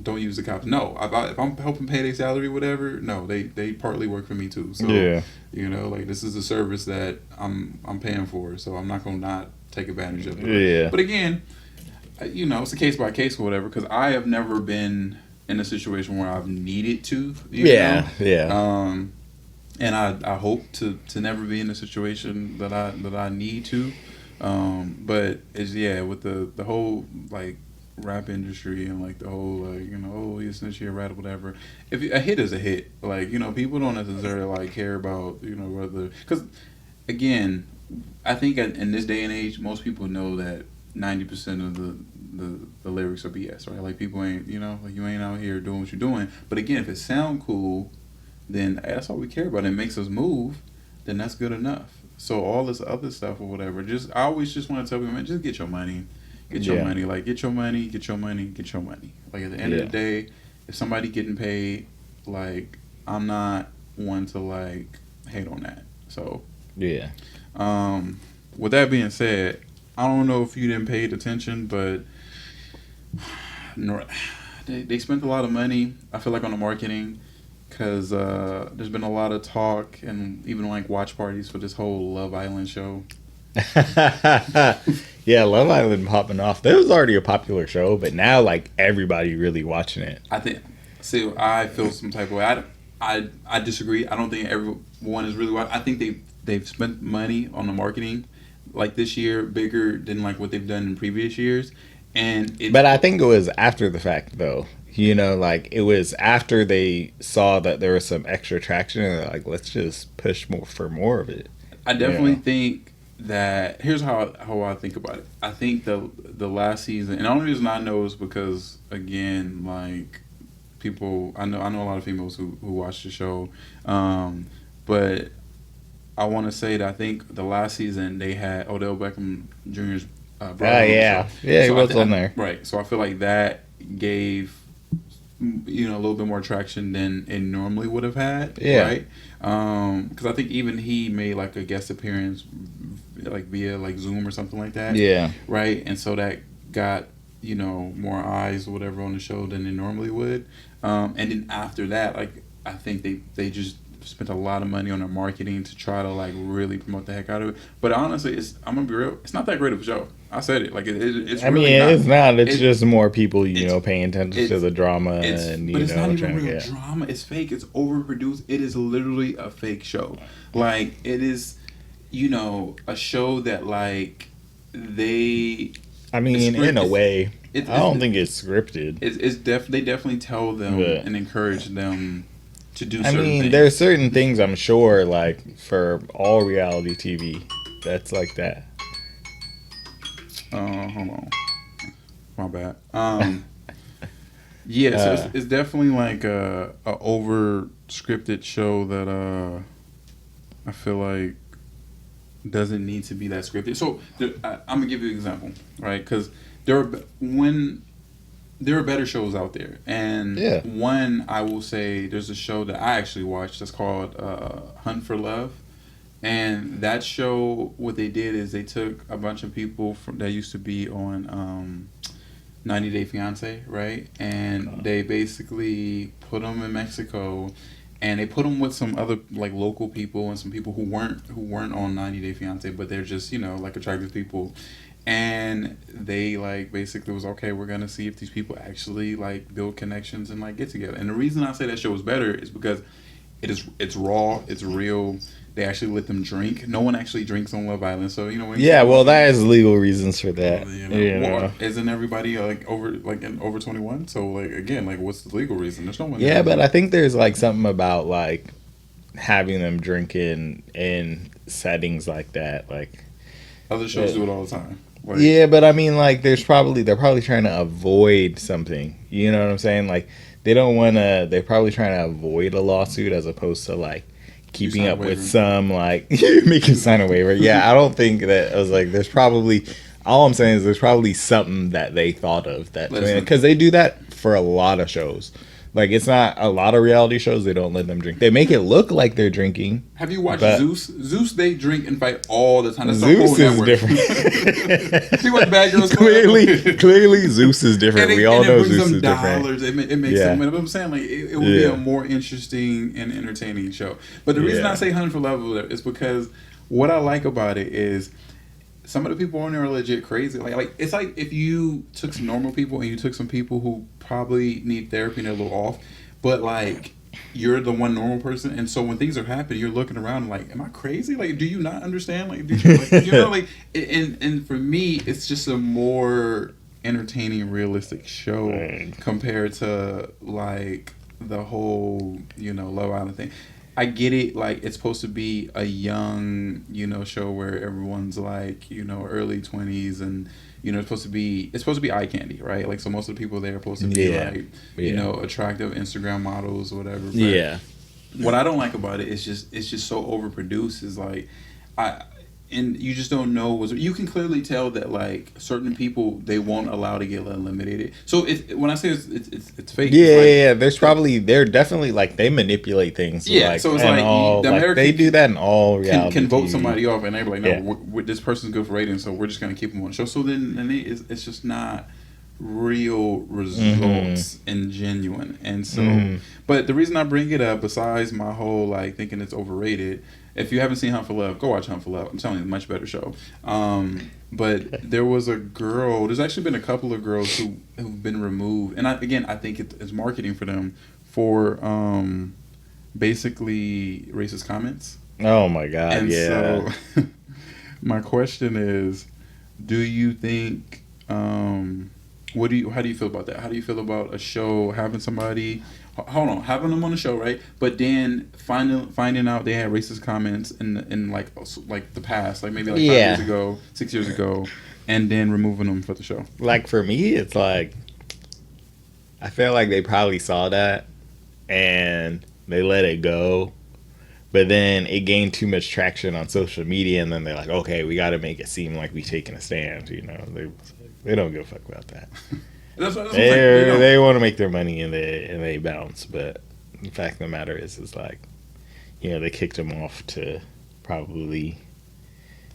don't use the cops. No, if I'm helping pay their salary, whatever. No, they partly work for me too. So like this is a service that I'm paying for, so I'm not gonna not take advantage of it. Yeah. But again, it's a case by case or whatever. Because I have never been in a situation where I've needed to. Yeah. And I hope to never be in a situation that I need to. But it's with the whole like rap industry and like the whole like he's essentially a rat or whatever. If a hit is a hit, like people don't necessarily like care about whether, because again, I think in this day and age most people know that 90% of the lyrics are BS, right? Like people ain't like you ain't out here doing what you're doing. But again, if it sound cool, then that's all we care about. It makes us move, then that's good enough. So all this other stuff or whatever, I always just want to tell people, man, just get your money. Get your money. Like, get your money, get your money, get your money. Like, at the end of the day, if somebody getting paid, like, I'm not one to, like, hate on that. So, yeah. With that being said, I don't know if you didn't pay attention, but they spent a lot of money, I feel like, on the marketing. Because there's been a lot of talk and even like watch parties for this whole Love Island show. Yeah, Love Island popping off. That was already a popular show, but now like everybody really watching it. I feel some type of way. I disagree. I don't think everyone is really watching. I think they've spent money on the marketing like this year bigger than like what they've done in previous years. But I think it was after the fact though. Like it was after they saw that there was some extra traction and they're like, let's just push more of it. I definitely think that here's how I think about it. I think the last season, and the only reason I know is because again, like people, I know a lot of females who watch the show, but I want to say that I think the last season they had Odell Beckham Jr.'s brother. Yeah, he was on there, right? So I feel like that gave a little bit more traction than it normally would have had, right? Because I think even he made like a guest appearance like via like Zoom or something like that, right? And so that got more eyes or whatever on the show than it normally would, and then after that, like I think they just spent a lot of money on their marketing to try to like really promote the heck out of it. But honestly, I'm gonna be real, it's not that great of a show. I said it. Like it's. I mean, it's not. It's just more people, paying attention to the drama, and but it's not even real drama. It's fake. It's overproduced. It is literally a fake show. Like it is, a show that like they. I mean, in a way, I don't think it's scripted. They definitely tell them and encourage them to do. I mean, things. There's certain things I'm sure, like for all reality TV, that's like that. Hold on. My bad. So it's definitely like a over scripted show that I feel like doesn't need to be that scripted. So I'm gonna give you an example, right? Because there are better shows out there, and one I will say there's a show that I actually watched that's called Hunt for Love. And that show, what they did is they took a bunch of people that used to be on 90 Day Fiancé, right? And they basically put them in Mexico, and they put them with some other like local people and some people who weren't on 90 Day Fiancé, but they're just like attractive people. And they like basically was okay. We're gonna see if these people actually like build connections and like get together. And the reason I say that show is better is because it's raw, it's real. They actually let them drink. No one actually drinks on Love Island, so that is legal reasons for that. Well, isn't everybody like over 21? So like again, like what's the legal reason? There's no one. Yeah, but I think there's like something about like having them drinking in settings like that. Like other shows do it all the time. Like, but I mean, like they're probably trying to avoid something. You know what I'm saying? Like they don't want to. They're probably trying to avoid a lawsuit as opposed to like keeping up with some like make you sign a waiver. Yeah, I don't think that. I was like, there's probably. All I'm saying is there's probably something that they thought of that because they do that for a lot of shows. Like, it's not a lot of reality shows. They don't let them drink. They make it look like they're drinking. Have you watched but Zeus? Zeus, they drink and fight all the time. That's Zeus the whole is different. different. You watch Bad Girls Club? Clearly, Zeus is different. We all know Zeus is different. It makes them. But I'm saying, like, it would be a more interesting and entertaining show. But the reason I say 100 for Level is because what I like about it is some of the people on there are legit crazy. Like it's like if you took some normal people and you took some people who probably need therapy and they're a little off, but like you're the one normal person, and so when things are happening, you're looking around like, am I crazy? Like, do you not understand? Like, you know, like, and for me, it's just a more entertaining, realistic show compared to like the whole, you know, Love Island thing. I get it, like it's supposed to be a young, you know, show where everyone's like, you know, early 20s, and you know, it's supposed to be eye candy, right? Like, so most of the people there are supposed to be like, you know, attractive Instagram models or whatever. But what I don't like about it is it's just so overproduced. Is like, and you just don't know. You can clearly tell that like certain people they won't allow to get eliminated. So when I say it's fake. They're definitely like they manipulate things. Yeah, like, so it's like like all, the American they do that in all reality. Can vote TV. somebody off, and they're like, no, this person's good for ratings, so we're just gonna keep them on the show. So then it's just not real results and genuine. And so, but the reason I bring it up, besides my whole like thinking it's overrated. If you haven't seen Hunt for Love, go watch Hunt for Love. I'm telling you, it's a much better show. But there was a girl. There's actually been a couple of girls who've been removed, and I think it's marketing for them for basically racist comments. Oh my God! And so, my question is, do you think? How do you feel about that? How do you feel about a show having somebody? Having them on the show, right? But then finding out they had racist comments in like the past, like maybe like 5 years ago, 6 years ago, and then removing them for the show. Like for me, it's like I feel like they probably saw that and they let it go, but then it gained too much traction on social media, and then they're like, okay, we got to make it seem like we taking a stand. You know, they don't give a fuck about that. They want to make their money and they bounce, but the fact of the matter is like, you know, they kicked him off to probably,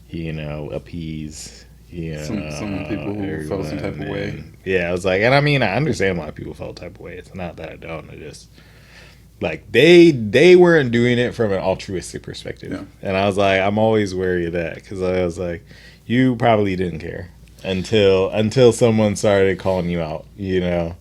you know, appease, you know, some people who felt some type of way. Yeah, I was like, and I mean, I understand why people felt type of way. It's not that I don't. I just like they weren't doing it from an altruistic perspective, and I was like, I'm always wary of that because I was like, you probably didn't care. Until someone started calling you out, you know.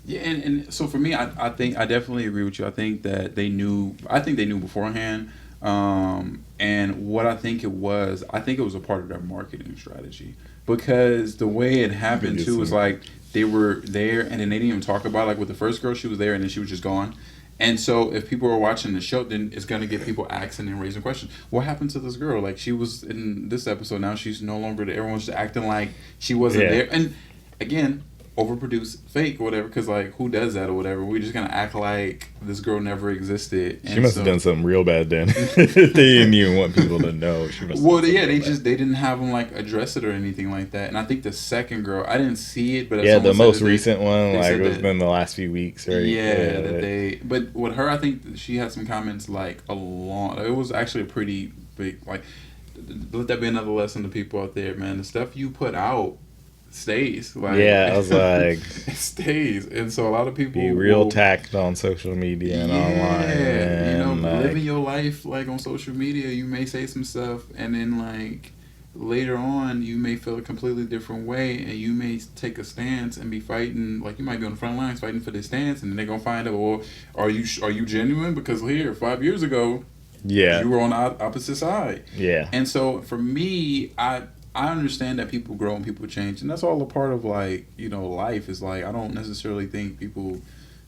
Yeah, and so for me, I think I definitely agree with you. I think that they knew. I think they knew beforehand. And what I think it was a part of their marketing strategy, because the way it happened too was like they were there and then they didn't even talk about it. Like with the first girl, she was there and then she was just gone. And so if people were watching the show, then it's going to get people asking and raising questions. What happened to this girl? Like, she was in this episode. Now she's no longer there. Everyone's just acting like she wasn't there. And again, overproduced, fake, or whatever. Because, like, who does that or whatever? We're just going to act like this girl never existed. And she must have done something real bad then. They didn't even want people to know. They didn't have them, like, address it or anything like that. And I think the second girl, I didn't see it, but the most recent one, like, it was been the last few weeks, right? But with her, I think she had some comments, like, it was actually a pretty big, like, let that be another lesson to people out there, man. The stuff you put out stays. Like, I was like, it stays. And so a lot of people be real tact on social media and online. You know, living your life like on social media, you may say some stuff, and then like later on, you may feel a completely different way, and you may take a stance and be fighting. Like, you might be on the front lines fighting for this stance, and then they're gonna find out, well, are you genuine? Because here, 5 years ago, you were on the opposite side. Yeah. And so for me, I understand that people grow and people change, and that's all a part of, like, you know, life. Is like, I don't necessarily think people,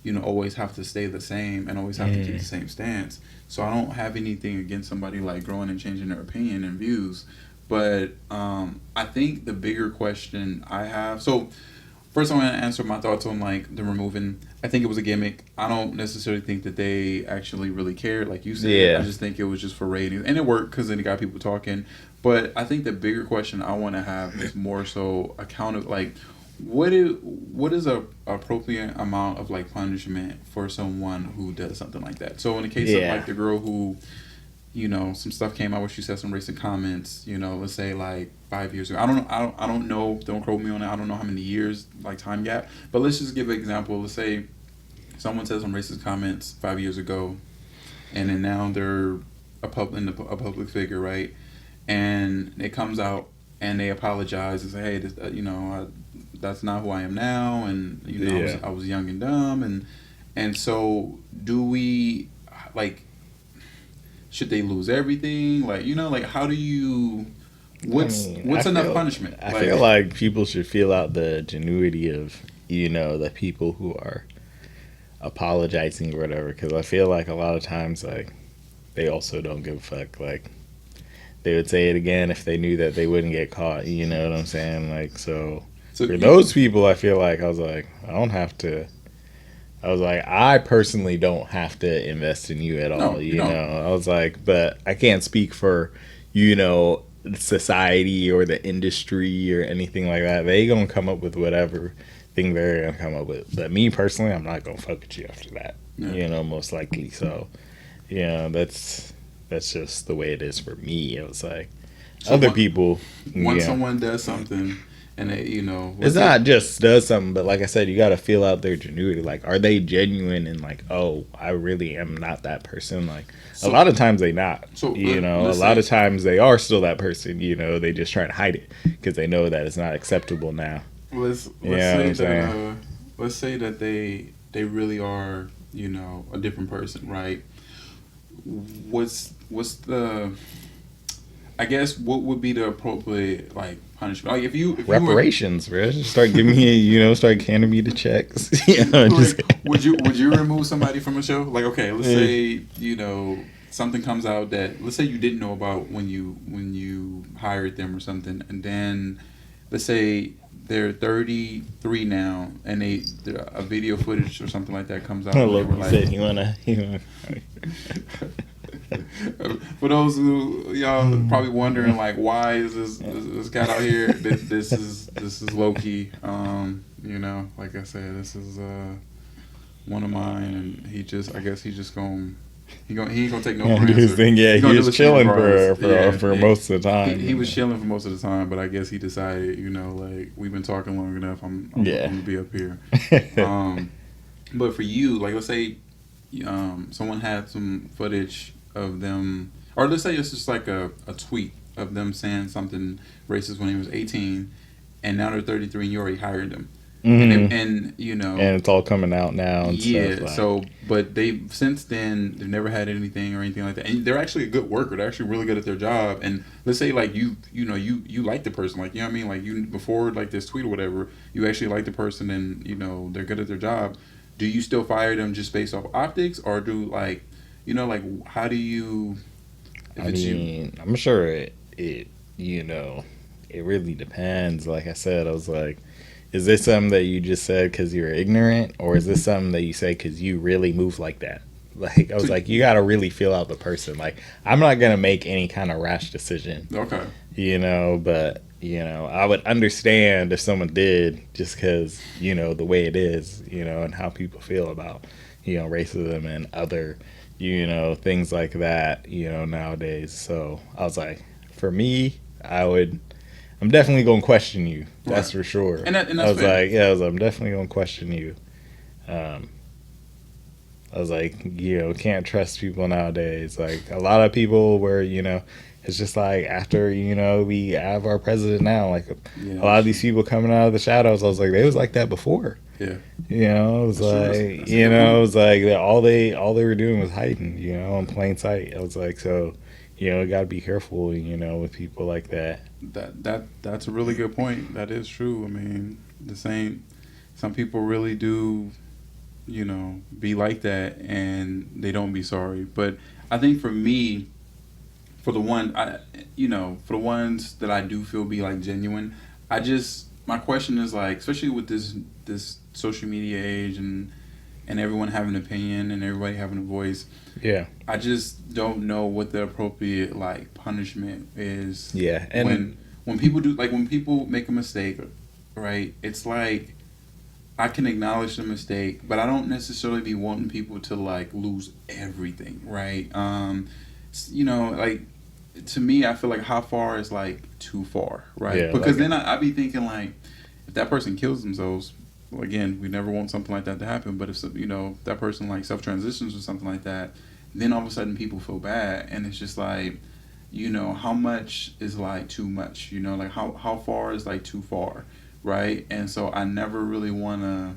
you know, always have to stay the same and always have to keep the same stance. So I don't have anything against somebody like growing and changing their opinion and views. But I think the bigger question I have, so first I want to answer my thoughts on like the removing. I think it was a gimmick. I don't necessarily think that they actually really cared, like you said. I just think it was just for ratings, and it worked because then it got people talking. But I think the bigger question I want to have is more so like, what is a appropriate amount of like punishment for someone who does something like that? So in the case of Yeah. like the girl who, some stuff came out where she said some racist comments. Let's say like 5 years ago. I don't know. Don't quote me on it. I don't know how many years like time gap. But let's just give an example. Let's say someone said some racist comments 5 years ago, and then now they're a public figure, right? And it comes out and they apologize and say, hey, this, that's not who I am now, and Yeah. I was young and dumb, and so do we like should they lose everything? Like how do you what's enough punishment? I feel like people should feel out the genuity of the people who are apologizing or whatever, because I feel like a lot of times like they also don't give a fuck. Like they would say it again if they knew that they wouldn't get caught. You know what I'm saying? Like so for those people, I feel like I was like I personally don't have to invest in you at all. No, You know, I was like, but I can't speak for society or the industry or anything like that. They gonna come up with whatever thing they're gonna come up with. But me personally, I'm not gonna fuck with you after that. Yeah. Most likely. So, that's just the way it is for me. It was like other people. Once someone does something and they, it's not just does something, but like I said, you got to feel out their genuity. Like, are they genuine and like, oh, I really am not that person? Like, a lot of times they not. So, a lot of times they are still that person. They just try to hide it because they know that it's not acceptable now. Let's say that they really are a different person, right? What's the I guess what would be the appropriate like punishment? Like if reparations, bro. Just start giving me, start handing me the checks. Would you remove somebody from a show? Like, okay, let's say something comes out that let's say you didn't know about when you hired them or something, and then let's say they're 33 now, and a video footage or something like that comes out. Said he wanna. For those who y'all probably wondering like why is this cat out here? This is low key. Like I said, this is one of mine, and he ain't gonna take no for an answer. Yeah, he was chilling for most of the time. He was chilling for most of the time, but I guess he decided, like we've been talking long enough. I'm gonna be up here. But for you, like let's say someone had some footage of them, or let's say it's just like a tweet of them saying something racist when he was 18, and now they're 33 and you already hired them. Mm-hmm. And it's all coming out now. And yeah. stuff like. So, but since then they've never had anything or anything like that, and they're actually a good worker. They're actually really good at their job. And let's say like you like the person, like what I mean, like you before like this tweet or whatever, you actually like the person, and they're good at their job. Do you still fire them just based off optics, or do like how do you? I'm sure it really depends. Like I said, I was like, is this something that you just said because you're ignorant, or is this something that you say because you really move like that? Like I was like, you got to really feel out the person. Like I'm not gonna make any kind of rash decision. Okay. But I would understand if someone did, just because the way it is, and how people feel about racism and other things like that, nowadays. So I was like, for me, I'm definitely gonna question you. That's for sure. And that's I was fair. like, I'm definitely gonna question you. I was like, can't trust people nowadays. Like a lot of people where it's just like after we have our president now, like a lot of these people coming out of the shadows. I was like, they was like that before. Yeah. It was like it was like all they were doing was hiding, in plain sight. I was like, so you got to be careful, with people like that. That's a really good point. That is true. I mean, some people really do, be like that, and they don't be sorry. But I think for me, for the ones that I do feel be like genuine, my question is like, especially with this social media age and everyone having an opinion and everybody having a voice. Yeah. I just don't know what the appropriate like punishment is. Yeah. And when people do, like when people make a mistake right? It's like I can acknowledge the mistake, but I don't necessarily be wanting people to like lose everything, right? Like to me, I feel like how far is like too far, right? Yeah, Because like then I be thinking like, if that person kills themselves, well, again, we never want something like that to happen. But if that person like self transitions or something like that, then all of a sudden people feel bad, and it's just like, how much is like too much? Like how far is like too far, right? And so I never really want to,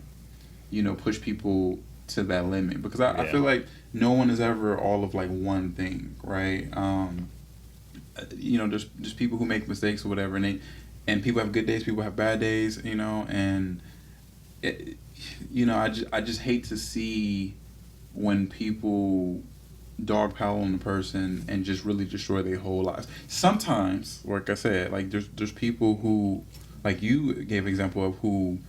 push people to that limit because I yeah, feel like no one is ever all of like one thing, right? There's just people who make mistakes or whatever, and people have good days, people have bad days, and it, I just hate to see when people dogpile on the person and just really destroy their whole lives. Sometimes, like I said, like there's people who, like you gave an example of who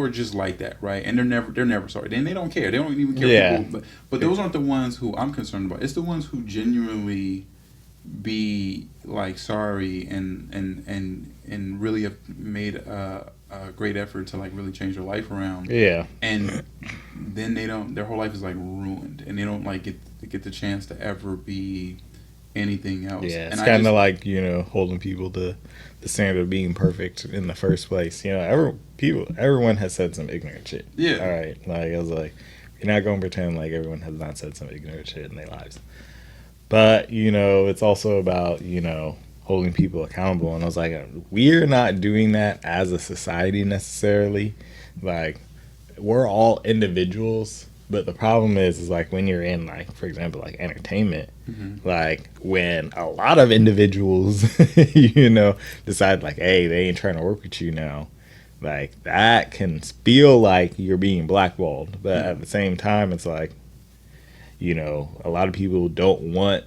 are just like that, right? And they're never sorry. Then they don't care. They don't even care. yeah, People, but those aren't the ones who I'm concerned about. It's the ones who genuinely be like sorry and really have made a great effort to like really change their life around, yeah. and then their whole life is like ruined, and they don't like get the chance to ever be anything else. Yeah, And it's I kind just of like holding people to the standard of being perfect in the first place. Everyone has said some ignorant shit. yeah All right, like I was like, you're not gonna pretend like everyone has not said some ignorant shit in their lives. But it's also about holding people accountable. And I was like, we're not doing that as a society necessarily. Like, we're all individuals. But the problem is like when you're in like, for example, like entertainment, hmm like when a lot of individuals, decide like, hey, they ain't trying to work with you now. Like that can feel like you're being blackballed. But yeah at the same time, it's like, a lot of people don't want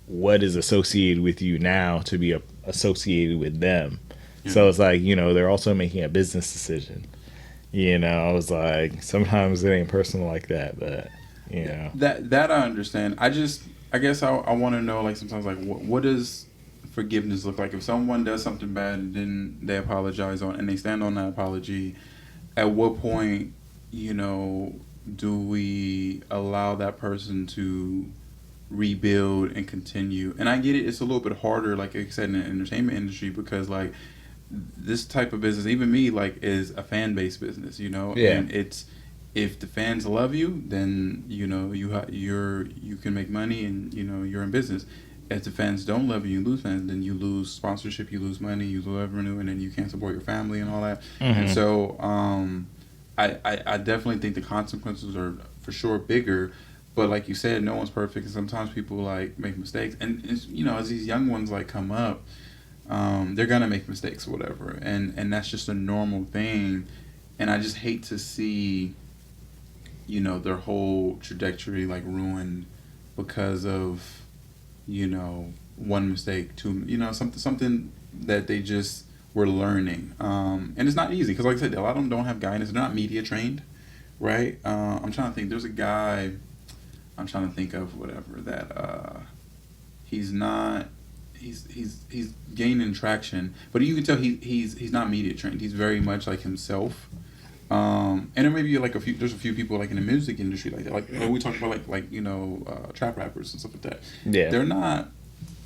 what is associated with you now to be associated with them. yeah So it's like, they're also making a business decision. I was like, sometimes it ain't personal like that, but, that I understand. I guess I want to know like sometimes like what does forgiveness look like if someone does something bad and then they apologize on and they stand on that apology. At what point, you know, do we allow that person to rebuild and continue? And I get it; it's a little bit harder, like I said, in the entertainment industry because like this type of business, even me, like is a fan based business, yeah, and it's if the fans love you, then you can make money and you're in business. If the fans don't love you, you lose fans, then you lose sponsorship, you lose money, you lose revenue, and then you can't support your family and all that. And hmm so, I definitely think the consequences are for sure bigger. But like you said, no one's perfect, and sometimes people like make mistakes. And as these young ones like come up, they're gonna make mistakes or whatever, and that's just a normal thing. And I just hate to see their whole trajectory like ruined because of one mistake, two, something that they just were learning. And it's not easy because, like I said, a lot of them don't have guidance. They're not media trained, right? I'm trying to think. There's a guy I'm trying to think of whatever that he's not. He's gaining traction, but you can tell he's not media trained. He's very much like himself. And there may be like there's a few people like in the music industry like that. Like when we talk about trap rappers and stuff like that. yeah, They're not.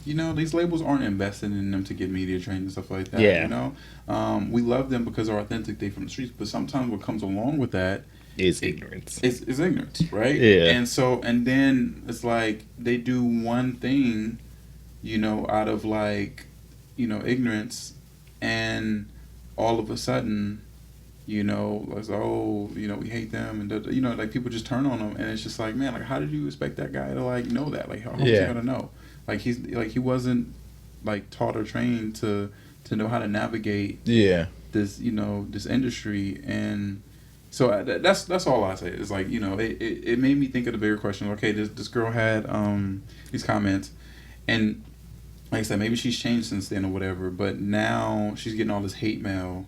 These labels aren't investing in them to get media trained and stuff like that. yeah. We love them because they're authentic. They from the streets, but sometimes what comes along with that Is ignorance. is ignorance, right? Yeah, And then it's like they do one thing, out of like, ignorance, and all of a sudden, like we hate them, and like people just turn on them, and it's just like, man, like how did you expect that guy to like know that? Like how was he yeah, gonna know? Like he wasn't like taught or trained to know how to navigate yeah, this industry. And so that's all I say is like it made me think of the bigger question. Okay, this girl had these comments, and like I said, maybe she's changed since then or whatever, but now she's getting all this hate mail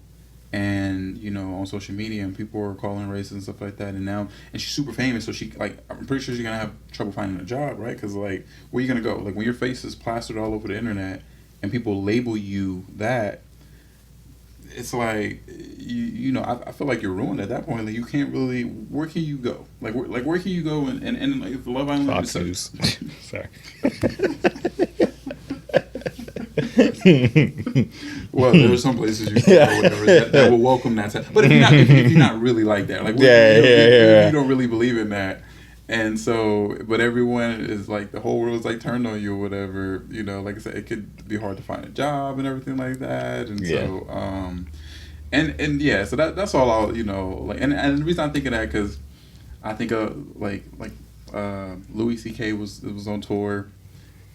and on social media, and people are calling her racist and stuff like that, and she's super famous, so she like I'm pretty sure she's gonna have trouble finding a job, right? Because like where you gonna go, like when your face is plastered all over the internet and people label you that, it's like you know I feel like you're ruined at that point. Like you can't really. Where can you go? Where can you go and like if Love Island? Fox News. Sorry. Well, there are some places you can go whatever that will welcome that. But if you're not really like that, like if you don't really believe in that. And so, but everyone is like, the whole world is like turned on you or whatever, you know, like I said, it could be hard to find a job and everything like that. And so, and yeah, so that's all I'll, you know, like, and the reason I'm thinking that, cause I think Louis C.K. was on tour,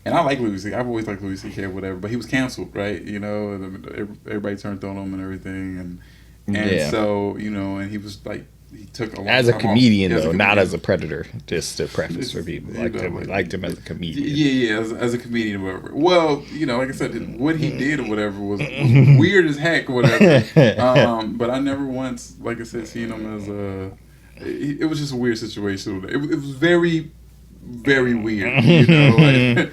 and I like Louis C.K. I've always liked Louis C.K. or whatever, but he was canceled, right? You know, and everybody turned on him and everything. And so, you know, and he was like, he took a long as a time comedian off. Though, not as a predator. Just to preface for people, liked him as a comedian. Yeah, as a comedian, or whatever. Well, you know, like I said, what he did or whatever was weird as heck, or whatever. But I never once, like I said, seen him as a. It was just a weird situation. It was very, very weird, you know. Like,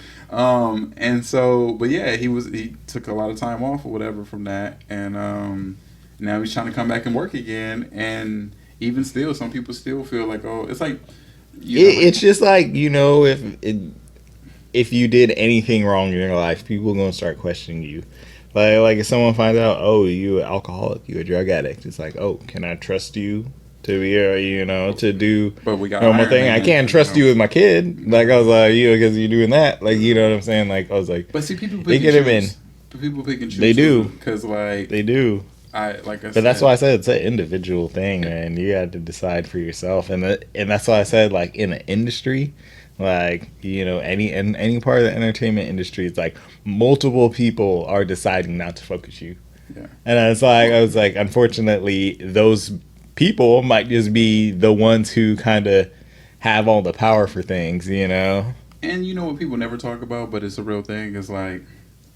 and so, but yeah, he took a lot of time off or whatever from that, and now he's trying to come back and work again, and. Even still, some people still feel like, oh, it's like, it's just like, you know, if you did anything wrong in your life, people are gonna start questioning you. Like if someone finds out, oh, you an alcoholic, you a drug addict, it's like, oh, can I trust you to be, you know, to do normal thing? I can't trust you with my kid. Like I was like, you know, because you're doing that. Like, you know what I'm saying? Like I was like, but see, people pick and choose. People pick and choose. They do, because like they do. But that's why I said it's an individual thing, man. You had to decide for yourself, and that's why I said, like, in the industry, like, you know, any part of the entertainment industry, it's like multiple people are deciding not to fuck with you. Yeah. And I was like, unfortunately, those people might just be the ones who kind of have all the power for things, you know. And you know what people never talk about, but it's a real thing. Is like,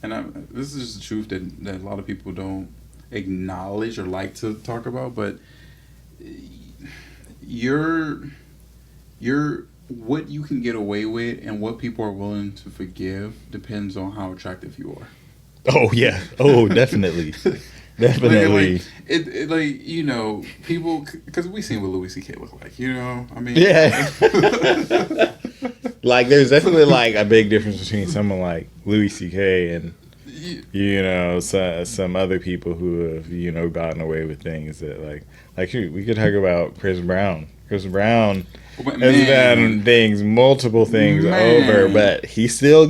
and this is just the truth that a lot of people don't acknowledge or like to talk about, but your what you can get away with and what people are willing to forgive depends on how attractive you are. Oh yeah. Oh, definitely. Definitely. Like you know, people, because we seen what Louis C.K. look like, you know. I mean, yeah. Like there's definitely like a big difference between someone like Louis C.K. and, you know, some other people who have, you know, gotten away with things that like shoot, we could talk about Chris Brown. Chris Brown has done multiple things over, but he's still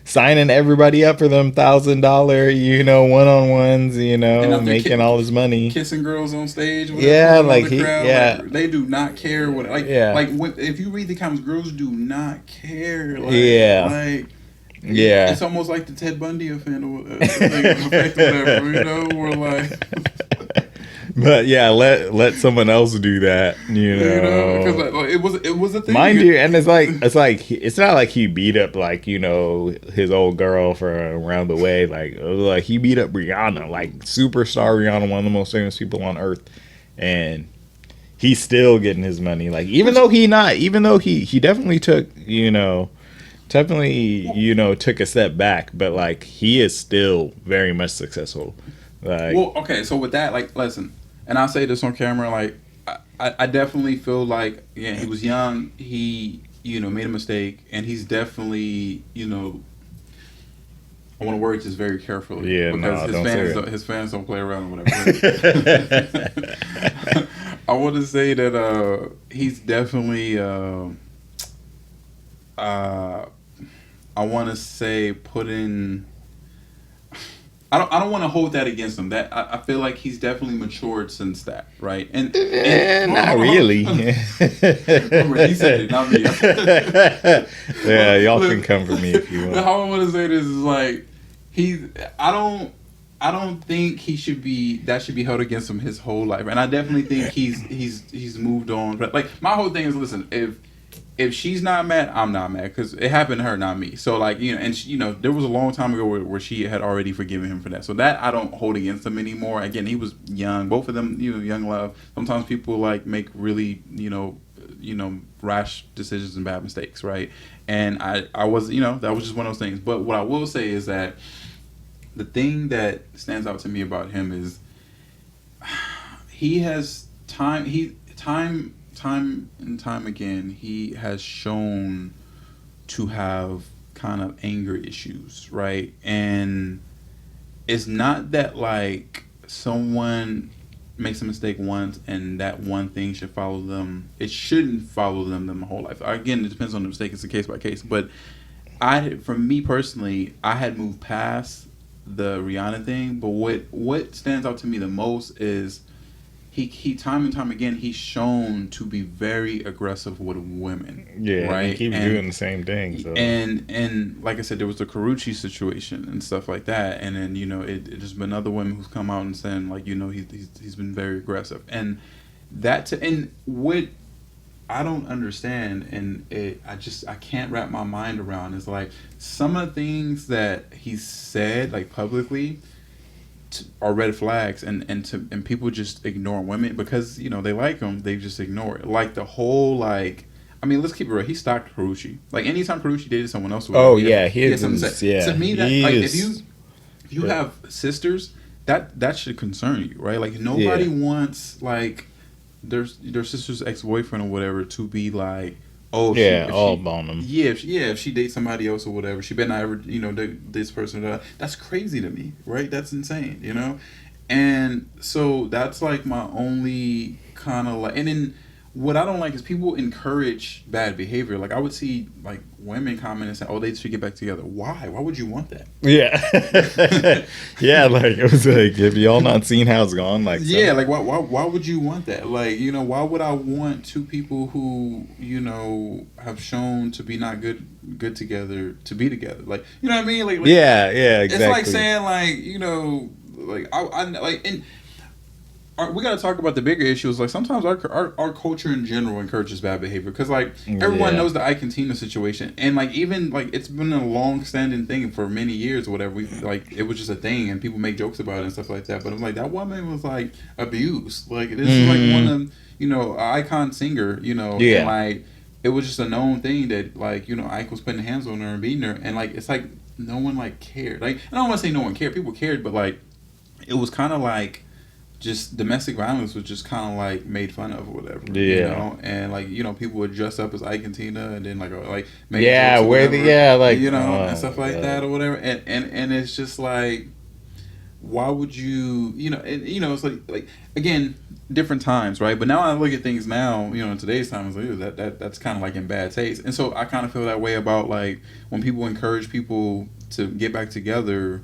signing everybody up for them $1,000, you know, one-on-ones, you know, making all his money, kissing girls on stage. Yeah, like they do not care what. If you read the comments, girls do not care. Yeah, it's almost like the Ted Bundy effect or whatever, you know. We're like, but yeah, let someone else do that, you know, because like, it was a thing. Mind you, and it's not like he beat up, like, you know, his old girl for around the way, like he beat up Rihanna, like superstar Rihanna, one of the most famous people on earth, and he's still getting his money. Like even though he definitely took, you know. Took a step back, but like he is still very much successful. Like, well, okay, so with that, like, listen, and I'll say this on camera, like, I definitely feel like, yeah, he was young, he, you know, made a mistake, and he's definitely, you know, I want to word this very carefully, because his fans don't play around or whatever. I want to say that he's definitely. I want to say put in. I don't want to hold that against him. That I feel like he's definitely matured since that, right? And not really. He said it, not me. Yeah, y'all can come for me if you want. How I want to say this is like I don't think he should be. That should be held against him his whole life. And I definitely think he's moved on. But like my whole thing is, listen, if she's not mad, I'm not mad, because it happened to her, not me. So like, you know, and she, you know, there was a long time ago where she had already forgiven him for that. So that I don't hold against him anymore. Again, he was young. Both of them, you know, young love. Sometimes people like make really, you know, rash decisions and bad mistakes, right? And I was, you know, that was just one of those things. But what I will say is that the thing that stands out to me about him is he has time and time again he has shown to have kind of anger issues, right? And it's not that like someone makes a mistake once and that one thing should follow them. It shouldn't follow them their whole life. Again, it depends on the mistake. It's a case by case. But for me personally, I had moved past the Rihanna thing. But what stands out to me the most is he time and time again he's shown to be very aggressive with women. Yeah, right. He keeps doing the same thing. So. And like I said, there was the Carucci situation and stuff like that, and then there's been other women who's come out and saying like he's been very aggressive, and and what I don't understand, and I can't wrap my mind around is like some of the things that he said like publicly are red flags, and people just ignore women because they like them. They just ignore it. Like the whole like. I mean, let's keep it real. He stalked Carucci. Like anytime Carucci dated someone else. Oh he has something to say. Yeah. To me, that like if you have sisters, that should concern you, right? Like nobody wants like their sister's ex boyfriend or whatever to be like. Oh all on them. Yeah, if she dates somebody else or whatever, she better not ever date this person. That's crazy to me, right? That's insane, And so that's like my only kind of like, and then what I don't like is people encourage bad behavior. Like I would see like women comment and say, "Oh, they should get back together." Why? Why would you want that? Yeah, yeah. Like it was like, have y'all not seen how it's gone? Like yeah, like why would you want that? Like why would I want two people who have shown to be not good together to be together? Like what I mean? Like yeah, exactly. It's like saying like I like and. We got to talk about the bigger issues. Like sometimes our culture in general encourages bad behavior because like everyone knows the Ike and Tina situation, and like even like it's been a long standing thing for many years or whatever. We like it was just a thing, and people make jokes about it and stuff like that. But I'm like that woman was like abused. Like this is like one of an icon singer. And like it was just a known thing that like Ike was putting hands on her and beating her, and like it's like no one like cared. Like I don't want to say no one cared. People cared, but like it was kind of like. Just domestic violence was just kind of like made fun of or whatever, and like people would dress up as Ike and Tina, and then like make jokes or whatever, and stuff like that or whatever, and it's just like, why would you, it's like again, different times, right? But now I look at things now, in today's time, it's like that's kind of like in bad taste, and so I kind of feel that way about like when people encourage people to get back together,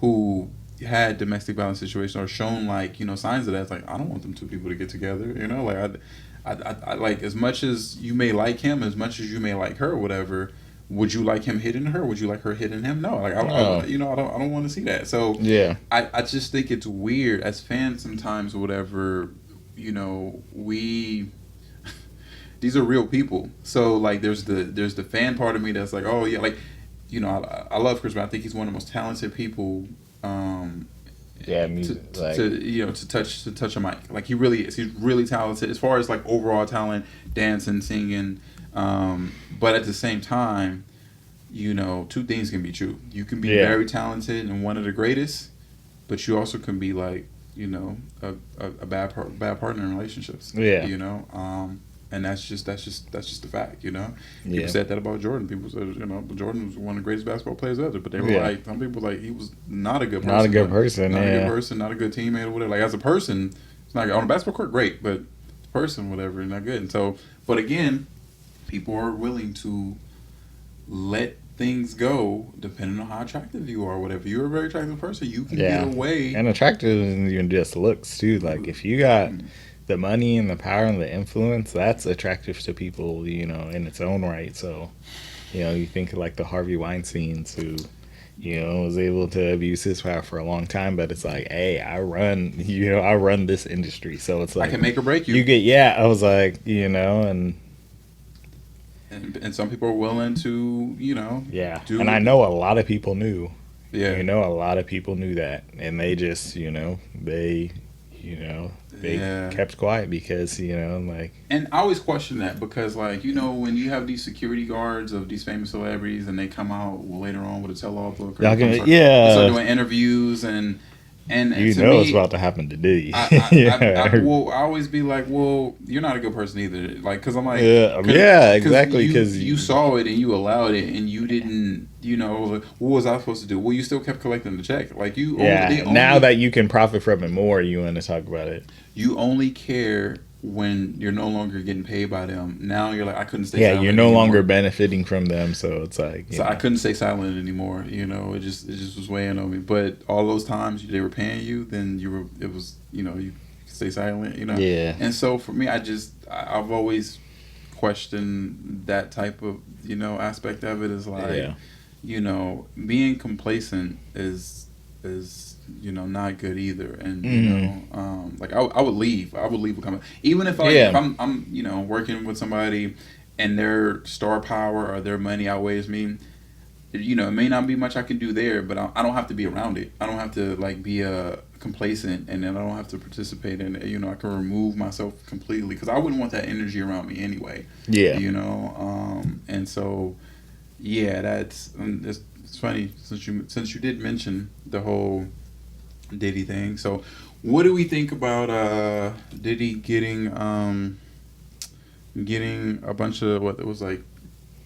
who had domestic violence situations or shown like signs of that. It's like I don't want them two people to get together. Like I like as much as you may like him, as much as you may like her, or whatever. Would you like him hitting her? Would you like her hitting him? No. Like I don't want to see that. So I just think it's weird as fans sometimes or whatever. We. These are real people. So like there's the fan part of me that's like, oh yeah, like I love Chris Brown. I think he's one of the most talented people. Music, to touch a mic. Like he really is. He's really talented as far as like overall talent, dancing, singing. But at the same time, two things can be true. You can be very talented and one of the greatest, but you also can be like a bad partner in relationships. And that's just the fact, People said that about Jordan. People said, Jordan was one of the greatest basketball players ever, but they were like, some people like he was not a good person. Not a good person. Not a good teammate or whatever. Like as a person, it's not on a basketball court, great, but person, whatever, not good. And so, but again, people are willing to let things go depending on how attractive you are or whatever. You're a very attractive person, you can get away. And attractive isn't even just looks too. Like if you got the money and the power and the influence, that's attractive to people, in its own right. So, you think of like the Harvey Weinsteins who, was able to abuse his power for a long time, but it's like, hey, I run this industry. So it's like, I can make or break you. I was like, and some people are willing to, do and I know a lot of people knew. Yeah. A lot of people knew that. And they just, they kept quiet because like. And I always question that because, like, when you have these security guards of these famous celebrities and they come out later on with a tell-all book, or they start doing interviews and to me, it's about to happen to Diddy. I always be like, well, you're not a good person either. Like, because I'm like, exactly. Because you saw it and you allowed it and you didn't, what was I supposed to do? Well, you still kept collecting the check. Like, now that you can profit from it more, you want to talk about it. You only care when you're no longer getting paid by them. Now you're like, I couldn't stay silent you're no longer benefiting from them, so it's like I couldn't stay silent anymore. It just was weighing on me. But all those times they were paying you, then you could stay silent, And so for me, I've always questioned that type of aspect of it. Is like being complacent is not good either. And like I would leave a company even if if I'm working with somebody and their star power or their money outweighs me. It may not be much I can do there, but I don't have to be around it. I don't have to like be complacent, and then I don't have to participate in it. I can remove myself completely because I wouldn't want that energy around me anyway. And so that's it's funny since you did mention the whole Diddy thing. So, what do we think about Diddy getting a bunch of what it was like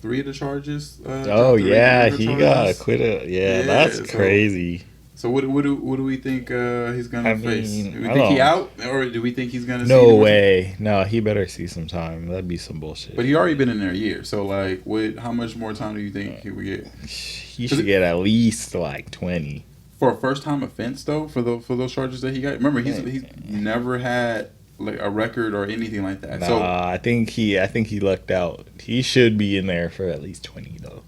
3 of the charges? He got acquitted. That's crazy. So what do we think he's gonna face? Do we think he out, or do we think he's gonna? No way. No, he better see some time. That'd be some bullshit. But he already been in there a year. So like, how much more time do you think he would get? He should get at least like 20. For a first time offense though, for those charges that he got. Remember, he's never had like a record or anything like that. I think he lucked out. He should be in there for at least 20 though.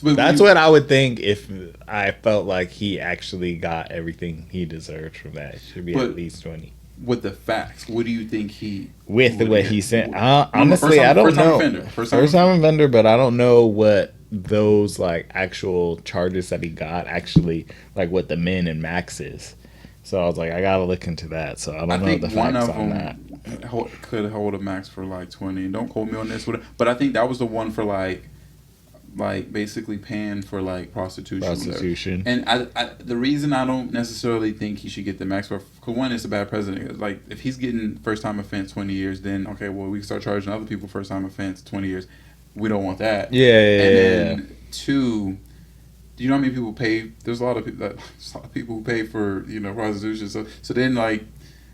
That's what I would think if I felt like he actually got everything he deserved from that. It should be at least 20. With the facts, what do you think he... With the way he sent... honestly, I don't know. First time offender, but I don't know what those like actual charges that he got actually, like what the min and max is. So I was like, I gotta look into that. So I don't know the facts on that. Could hold a max for like 20. Don't quote me on this, but I think that was the one for like basically paying for like prostitution. And the reason I don't necessarily think he should get the max for, because one, it's a bad precedent. Like if he's getting first time offense 20 years, then okay, well we can start charging other people first time offense 20 years. We don't want that. And then 2, do you know how many people pay? There's a lot of people who pay for prostitution. So then like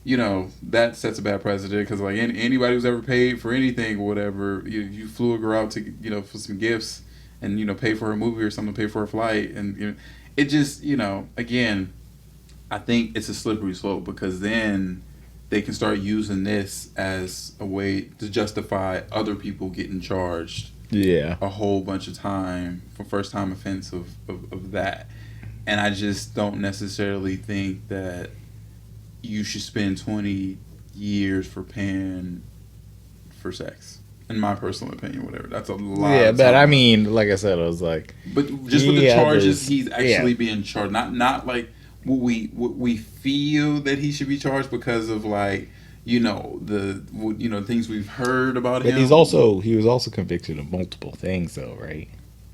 that sets a bad precedent because like anybody who's ever paid for anything or whatever, you flew a girl out to for some gifts and pay for a movie or something, pay for a flight, and it just again, I think it's a slippery slope because then they can start using this as a way to justify other people getting charged a whole bunch of time for first time offense of that. And I just don't necessarily think that you should spend 20 years for paying for sex. In my personal opinion, whatever. That's a lot. Yeah, but I mean, like I said, I was like, but just with the charges, he's actually being charged. Not like what we feel that he should be charged because of like the things we've heard about him. But he was also convicted of multiple things, though, right?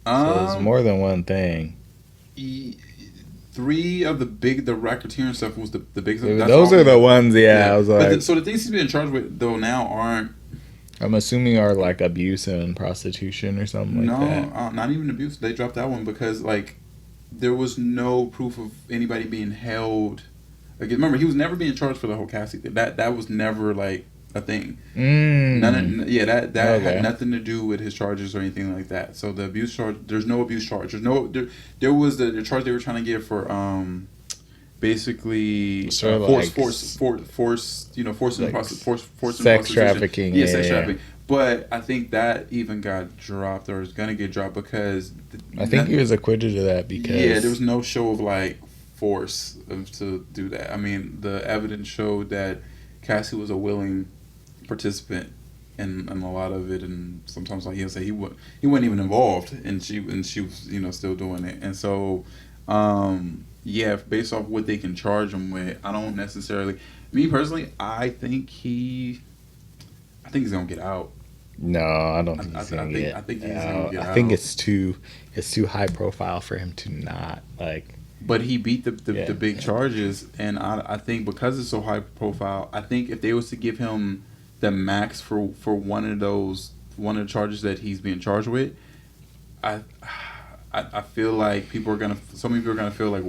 So it's more than one thing. 3 of the racketeering stuff was the big. Those are the ones. Yeah, I was like. So the things he's being charged with though now aren't. I'm assuming are like abuse and prostitution or something like that. No, not even abuse. They dropped that one because like there was no proof of anybody being held. Like, remember, he was never being charged for the whole Cassie thing. That was never like a thing. That had nothing to do with his charges or anything like that. So the abuse charge, there's no abuse charge. There was the charge they were trying to get for basically force sex trafficking. Yeah, sex trafficking. But I think that even got dropped or is gonna get dropped because I think he was acquitted of that because there was no show of like force to do that. I mean, the evidence showed that Cassie was a willing participant in a lot of it, and sometimes like he'll say he wasn't even involved, and she was still doing it, and so yeah, based off what they can charge him with, I don't necessarily. Me personally, I think he's gonna get out. No, I don't I, think I, he's I gonna think get I think he's gonna out. get I think out. it's too high profile for him to not like. But he beat the Yeah, big charges, and I think because it's so high profile, I think if they was to give him the max for one of the charges that he's being charged with, I I feel like some people are gonna feel like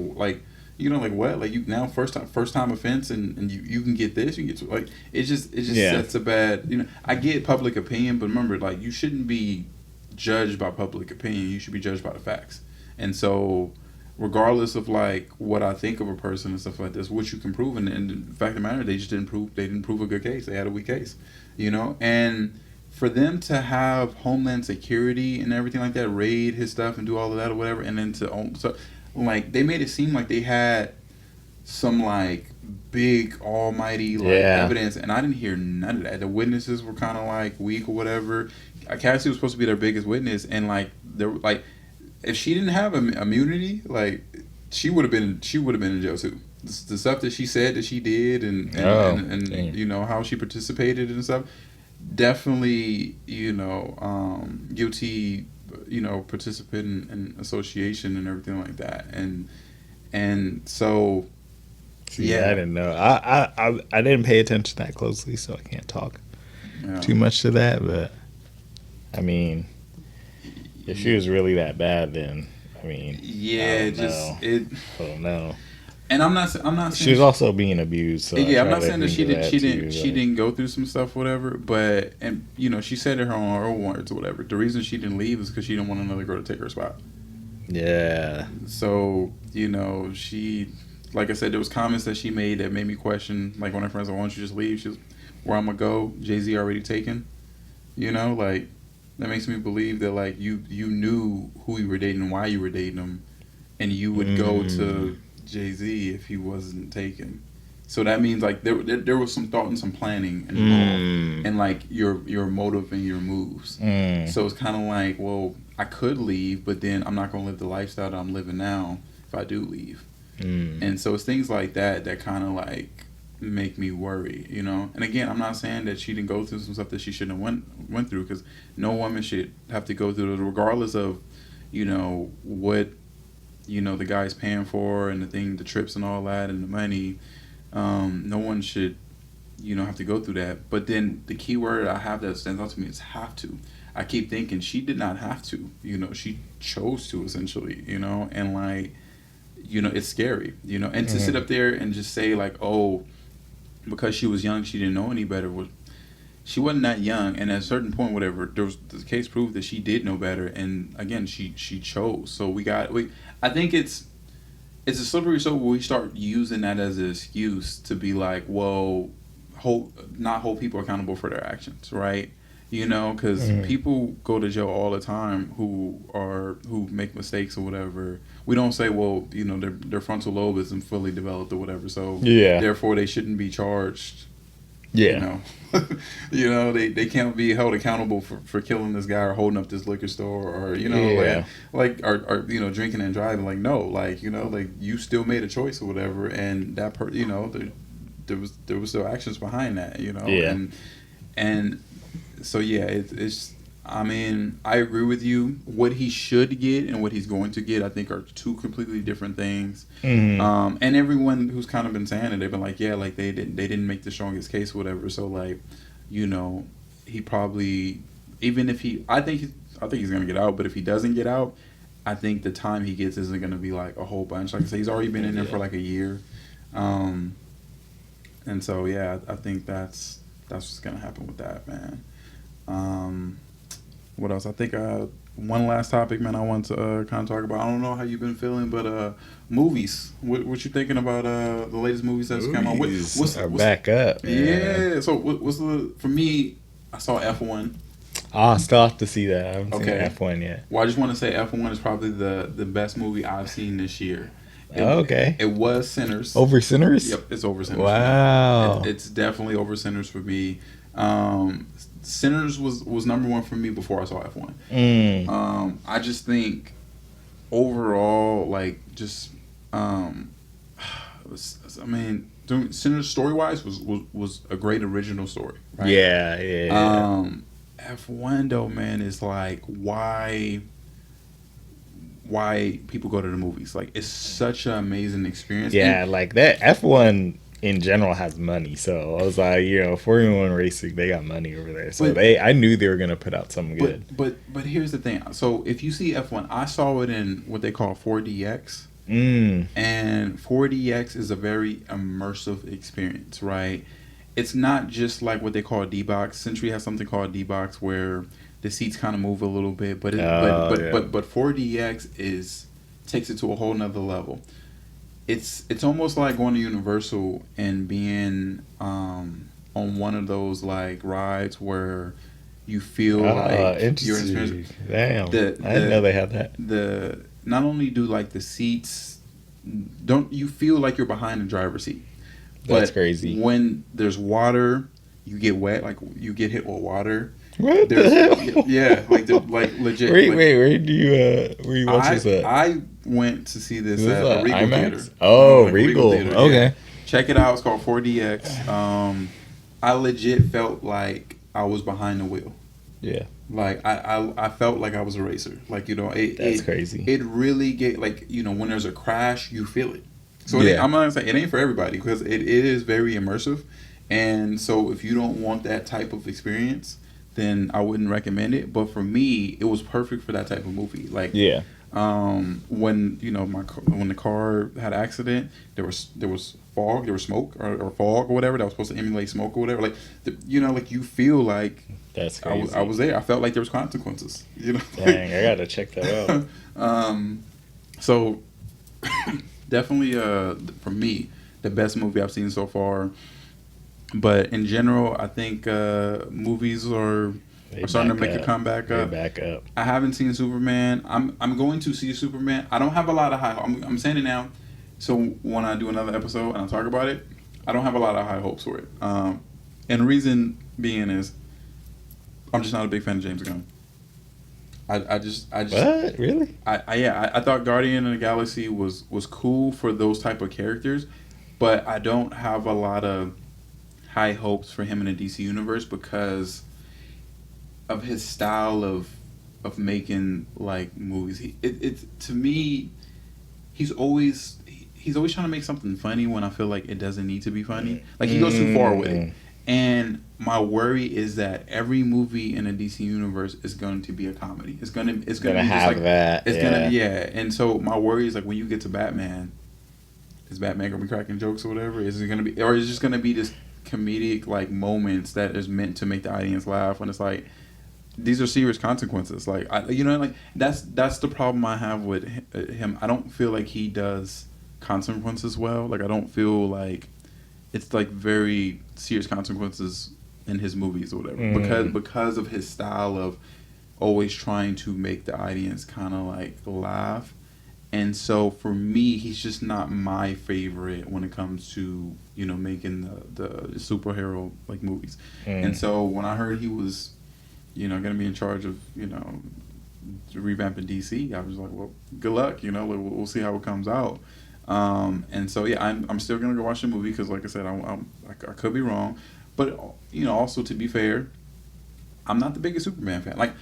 like what, like you now first time offense, and you can get this, you can get like it just yeah, sets a bad, I get public opinion, but remember, like, you shouldn't be judged by public opinion, you should be judged by the facts. And so regardless of like what I think of a person and stuff like this, what you can prove, and the fact of the matter, they didn't prove a good case, they had a weak case, and for them to have Homeland Security and everything like that raid his stuff and do all of that or whatever, and then like they made it seem like they had some like big almighty like yeah, evidence, and I didn't hear none of that. The witnesses were kind of like weak or whatever. Cassie was supposed to be their biggest witness, and like there like if she didn't have immunity, like she would have been in jail too. The stuff that she said that she did, and how she participated and stuff, definitely, guilty, participant in association and everything like that, and so see, I yeah, didn't know. I didn't pay attention that closely, so I can't talk yeah, too much to that. But I mean, if she was really that bad, then I mean, yeah, I don't know. and I'm not She was saying also being abused. So yeah, I I'm try not to saying that think of that she too, didn't go through some stuff, whatever. But and she said it her own words or whatever. The reason she didn't leave is because she didn't want another girl to take her spot. Yeah. So she, like I said, there was comments that she made that made me question. Like when her friends like, "Why don't you just leave?" She was, "Where I'm gonna go? Jay-Z already taken." Like that makes me believe that like you knew who you were dating and why you were dating him, and you would go to Jay-Z if he wasn't taken. So that means like there was some thought and some planning involved, and like your motive and your moves. So it's kind of like, well, I could leave, but then I'm not gonna live the lifestyle that I'm living now if I do leave. And so it's things like that that kind of like make me worry, And again, I'm not saying that she didn't go through some stuff that she shouldn't have went through, because no woman should have to go through it, regardless of what the guy's paying for and the trips and all that and the money. No one should have to go through that. But then the key word I have that stands out to me is have to. I keep thinking she did not have to. She chose to, essentially. And like it's scary. And to sit up there and just say like, oh, because she was young, she didn't know any better. She wasn't that young, and at a certain point, whatever, the case proved that she did know better, and again, she chose. So I think it's a slippery slope where we start using that as an excuse to be like, well, not hold people accountable for their actions, right? Because people go to jail all the time who make mistakes or whatever. We don't say, well, their frontal lobe isn't fully developed or whatever, so therefore they shouldn't be charged. Yeah. They can't be held accountable for killing this guy or holding up this liquor store or or drinking and driving. Like, no, like like you still made a choice or whatever, and that there was still actions behind that, and so yeah, it's I mean, I agree with you. What he should get and what he's going to get, I think, are two completely different things. And everyone who's kind of been saying it, they've been like, yeah, like they didn't make the strongest case, or whatever. So like, he probably, even if I think he's gonna get out. But if he doesn't get out, I think the time he gets isn't gonna be like a whole bunch. Like I say, he's already been in there for like a year, and so yeah, I think that's what's gonna happen with that, man. What else? I think one last topic, man, I want to kind of talk about. I don't know how you've been feeling, but movies. What you thinking about the latest movies that's come out? What's back up? Yeah. Man. So what's for me? I saw F1. I still have to see that. I haven't seen F1 yet. Well, I just want to say F1 is probably the best movie I've seen this year. It was Sinners. Over Sinners? Yep, it's over Sinners. Wow. It's definitely over Sinners for me. Sinners was number one for me before I saw F1. I just think overall, like, just Um, I mean, story wise was a great original story, right? Yeah, yeah, F1 though, man, is like why people go to the movies. Like it's such an amazing experience. And yeah. Like that F1 in general has money, so I was like, Formula One racing, they got money over there. So but I knew they were gonna put out something good. but here's the thing. So if you see F1, I saw it in what they call 4DX. Mm. And 4DX is a very immersive experience, right? It's not just like what they call a D-box. Century has something called D-box where the seats kind of move a little bit, but Oh yeah. but 4DX is takes it to a whole nother level. It's almost like going to Universal and being on one of those like rides where you feel Ah, like you're interesting. experiencing Damn, the I didn't know they had that. the not only do like the seats don't you feel like you're behind the driver's seat, That's but crazy. when there's water, you get wet, like you get hit with water. What the There's hell? yeah, like legit. Wait, Like wait, where you watch this at? I went to see this Is this at a Regal Theater. IMAX? Oh, Like a Regal. Theater. Yeah, Okay. check it out. It's called 4DX. I legit felt like I was behind the wheel. Yeah, Like I felt like I was a racer. Like that's crazy. it really get like when there's a crash, you feel it. So Yeah. I'm not gonna say it ain't for everybody because it is very immersive, and so if you don't want that type of experience, then I wouldn't recommend it. But for me, it was perfect for that type of movie. Like Yeah. when when the car had an accident, there was fog, there was smoke or fog or whatever that was supposed to emulate smoke or whatever. Like like you feel like That's crazy. I was there. I felt like there was consequences. Dang, I gotta check that out. So definitely for me the best movie I've seen so far. But in general, I think movies are starting to make a comeback They up. back up. I haven't seen Superman. I'm going to see Superman. I don't have a lot of high. I'm saying it now. So when I do another episode and I talk about it, I don't have a lot of high hopes for it. And the reason being is I'm just not a big fan of James Gunn. I just What? Really? I thought Guardian of the Galaxy was cool for those type of characters, but I don't have a lot of high hopes for him in the DC universe because of his style of making like movies. It to me, he's always trying to make something funny when I feel like it doesn't need to be funny. Like he goes too far with it. And my worry is that every movie in the DC universe is going to be a comedy. It's gonna be have just like that. it's Yeah. gonna be And so my worry is like when you get to Batman, is Batman gonna be cracking jokes or whatever? Is it gonna be, or is it just gonna be this comedic like moments that is meant to make the audience laugh when it's like these are serious consequences? Like like that's the problem I have with him. I don't feel like he does consequences well. Like I don't feel like it's like very serious consequences in his movies or whatever because of his style of always trying to make the audience kind of like laugh. And so for me, he's just not my favorite when it comes to making the superhero like movies. And so when I heard he was going to be in charge of revamping DC, I was like, well, good luck. We'll see how it comes out. And so yeah, I'm still gonna go watch the movie because like I said, I could be wrong, but also to be fair, I'm not the biggest Superman fan. Like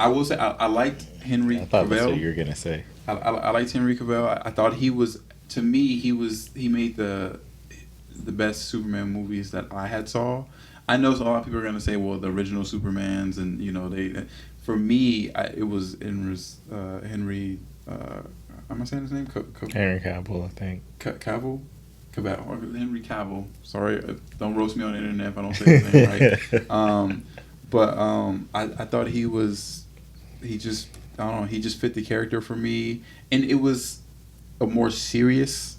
I will say, I liked Henry I thought that's Cavill. what you were gonna say. I liked Henry Cavill. I thought he was, to me, he made the best Superman movies that I had saw. I know a lot of people are gonna say, well, the original Supermans, and they. For me, it was Henry. Am I saying his name? Henry Cavill, I think. Cavill? Henry Cavill. Sorry, don't roast me on the internet if I don't say his name right. I thought he just, I don't know, he just fit the character for me. And it was a more serious,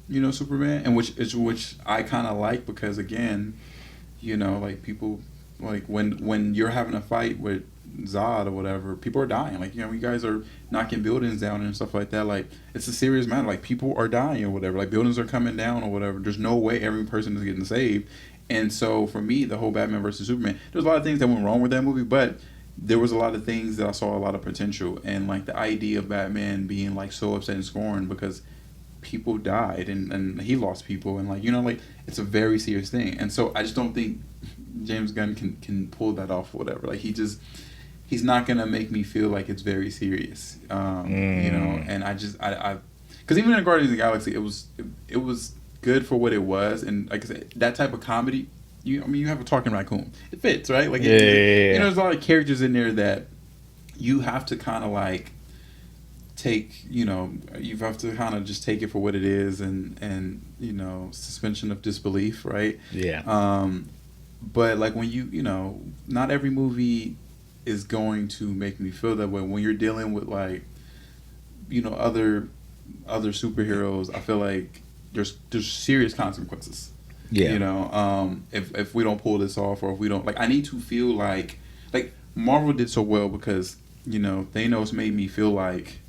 Superman, and which I kind of like because, again, like people, like when you're having a fight with Zod or whatever, people are dying. Like, you guys are knocking buildings down and stuff like that. Like, it's a serious matter. Like, people are dying or whatever. Like, buildings are coming down or whatever. There's no way every person is getting saved. And so, for me, the whole Batman versus Superman, there's a lot of things that went wrong with that movie, but there was a lot of things that I saw a lot of potential. And, like, the idea of Batman being, like, so upset and scorned because people died and he lost people, and like, like, it's a very serious thing. And so I just don't think James Gunn can pull that off or whatever. Like, he's not gonna make me feel like it's very serious. And I because even in Guardians of the Galaxy, it was good for what it was, and like I said, that type of comedy. You have a talking raccoon. It fits, right? Like, there's a lot of characters in there that you have to kind of like take. You have to kind of just take it for what it is, and suspension of disbelief, right? Yeah. But like when not every movie is going to make me feel that way. When you're dealing with like, other superheroes, I feel like there's serious consequences. Yeah. If we don't pull this off, or if we don't, like, I need to feel like Marvel did so well because Thanos made me feel like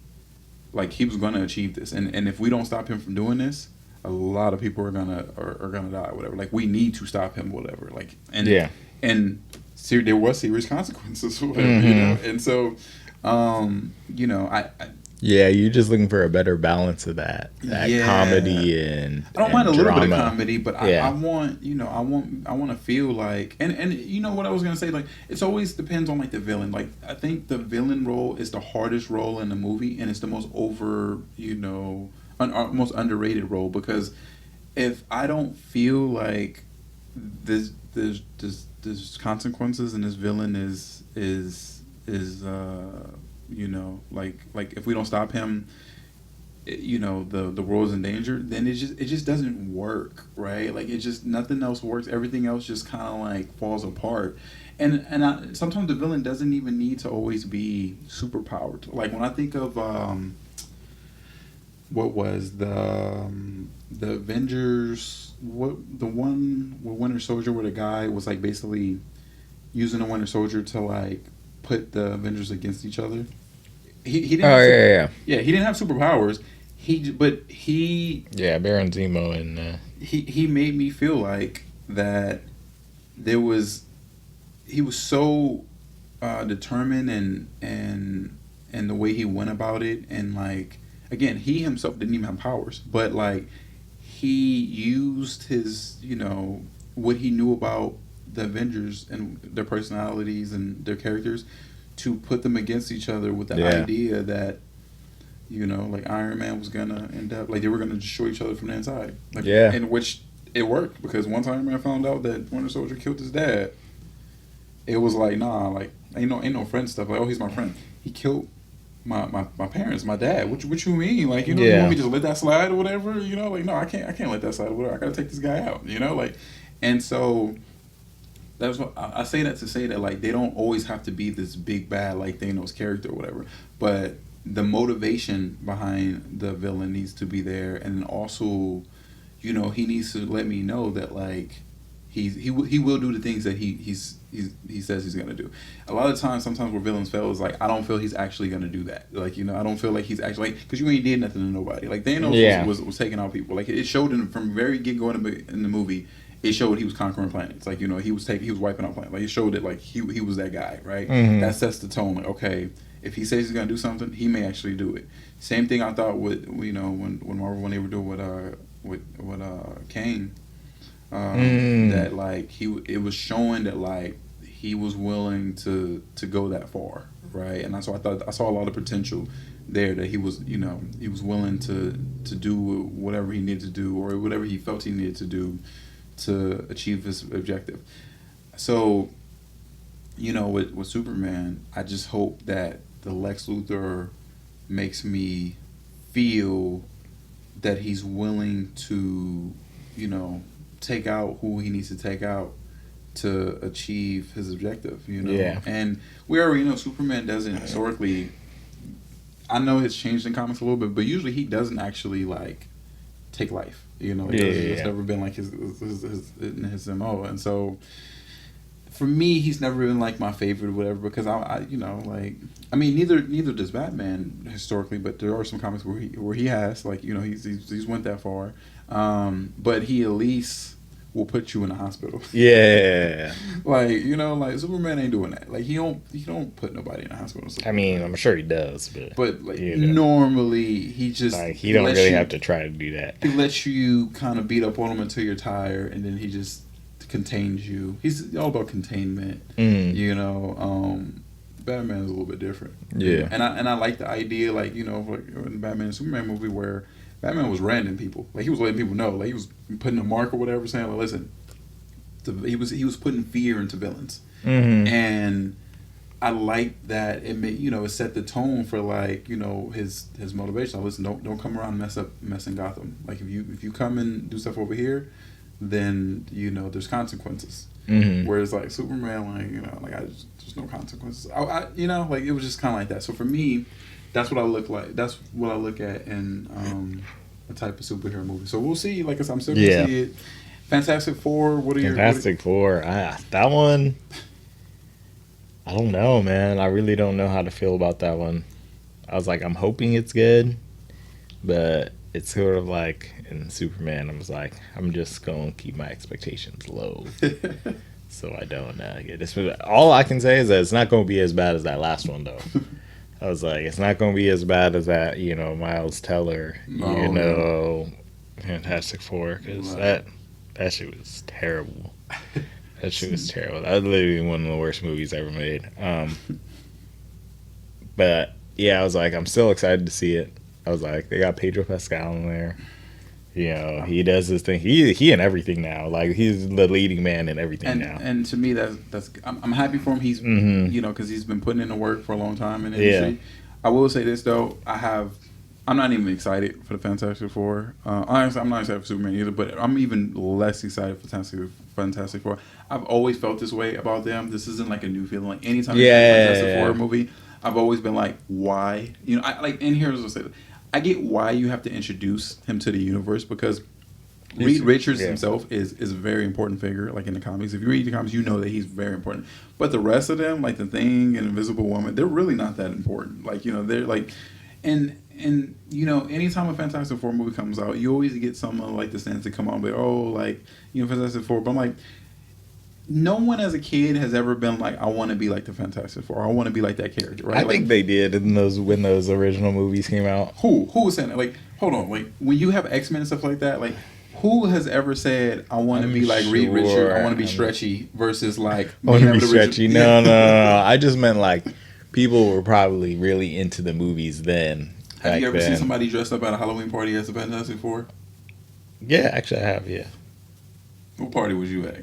he was going to achieve this, and if we don't stop him from doing this, a lot of people are gonna die, or whatever. Like, we need to stop him, whatever. Like, and there was serious consequences, whatever. And so, Yeah, you're just looking for a better balance of that comedy and I don't mind a little drama. bit of comedy, but I want I want to feel like, and what I was gonna say, like, it's always depends on like the villain. Like, I think the villain role is the hardest role in the movie, and it's the most most underrated role, because if I don't feel like there's consequences, and this villain is like if we don't stop him, the world's in danger, then it just doesn't work, right? Like, it just, nothing else works. Everything else just kind of like falls apart. And sometimes the villain doesn't even need to always be super powered. Like, when I think of what was the Avengers, the one with Winter Soldier, where the guy was like basically using the Winter Soldier to like put the Avengers against each other. He didn't. He didn't have superpowers. Baron Zemo, and he made me feel like that he was so determined, and the way he went about it, and like, again, he himself didn't even have powers, but like, he used his what he knew about the Avengers and their personalities and their characters to put them against each other, with the idea that like Iron Man was gonna end up, like, they were gonna destroy each other from the inside. Like, in which it worked, because once Iron Man found out that Winter Soldier killed his dad, it was like, nah, like, ain't no friend stuff. Like, oh, he's my friend. He killed my parents, my dad. What you mean? Like, you want me to just let that slide or whatever? Like, no, I can't let that slide or whatever. I gotta take this guy out. Like, and so. That's what I say that to say that, like, they don't always have to be this big bad like Thanos character or whatever, but the motivation behind the villain needs to be there, and also, he needs to let me know that, like, he will do the things that he says he's gonna do. A lot of times, sometimes where villains fail is like, I don't feel he's actually gonna do that. Like, I don't feel like he's actually, like, because you ain't did nothing to nobody. Like, Thanos was taking out people. Like, it showed from very get go in the movie. It showed he was conquering planets. Like, he was wiping out planets. Like, it showed that, like, he was that guy, right? Mm-hmm. That sets the tone. Like, okay, if he says he's gonna do something, he may actually do it. Same thing I thought with when Marvel, when they were doing with Kane, that, like, it was showing that, like, he was willing to go that far, right? And so I saw a lot of potential there, that he was willing to do whatever he needed to do, or whatever he felt he needed to do to achieve his objective. So, with Superman, I just hope that the Lex Luthor makes me feel that he's willing to, take out who he needs to take out to achieve his objective, And we already know Superman doesn't historically, I know it's changed in comics a little bit, but usually he doesn't actually, like, take life. It's never been like his MO, and so for me, he's never been like my favorite or whatever, because neither does Batman historically, but there are some comics where he has, like, he's went that far, but he at least will put you in the hospital. Yeah. Like, you know, like Superman ain't doing that. Like he don't put nobody in the hospital. I mean, I'm sure he does, but like you know, normally he just like he don't really have to try to do that. He lets you kind of beat up on him until you're tired, and then he just contains you. He's all about containment. You know, Batman is a little bit different. Yeah. And I like the idea, like, you know, like in the Batman and Superman movie where Batman was randoming people. Like he was letting people know, like he was putting a mark or whatever, saying, like, listen, he was putting fear into villains. And I like that it made, you know, it set the tone for, like, you know, his motivation. Like, listen, don't come around messing Gotham. Like if you come and do stuff over here, then, you know, there's consequences. Whereas like Superman, like, you know, like there's no consequences. I you know, like it was just kind of like that. So for me, that's what I look like. That's what I look at in a type of superhero movie. So we'll see. Like I said, I'm still gonna see it. Fantastic Four. What are your Fantastic Four? That one. I don't know, man. I really don't know how to feel about that one. I was like, I'm hoping it's good, but it's sort of like in Superman, I was like, I'm just going to keep my expectations low. So I don't get this. All I can say is that it's not going to be as bad as that last one, though. I was like, it's not going to be as bad as that, you know, Miles Teller, you know, Fantastic Four, because that shit was terrible. That shit was terrible. That was literally one of the worst movies ever made. But yeah, I was like, I'm still excited to see it. I was like, they got Pedro Pascal in there. You know, he does his thing. He in everything now. Like he's the leading man in everything now. And to me, that's I'm happy for him. He's you know, because he's been putting in the work for a long time in the industry. I will say this though, I'm not even excited for the Fantastic Four. Honestly, I'm not excited for Superman either, but I'm even less excited for Fantastic Four. I've always felt this way about them. This isn't like a new feeling. Like anytime there's a Fantastic Four movie, I've always been like, why? You know, I like. And here's what I say. I get why you have to introduce him to the universe because Reed Richards himself is a very important figure, like in the comics. If you read the comics, you know that he's very important. But the rest of them, like the Thing and Invisible Woman, they're really not that important. Like, you know, they're like, and you know, anytime a Fantastic Four movie comes out, you always get someone like the stands to come out and be, oh, like, you know, Fantastic Four. But I'm like, no one as a kid has ever been like, I want to be like the Fantastic Four. I want to be like that character, right? I think they did when those original movies came out. Who was saying that? Like, hold on, like when you have X-Men and stuff like that, like who has ever said I want to be like Reed Richards? I want to be stretchy versus like I want to be stretchy. No. I just meant like people were probably really into the movies then. Have you ever seen somebody dressed up at a Halloween party as a Fantastic Four? Yeah, actually I have. Yeah. What party was you at?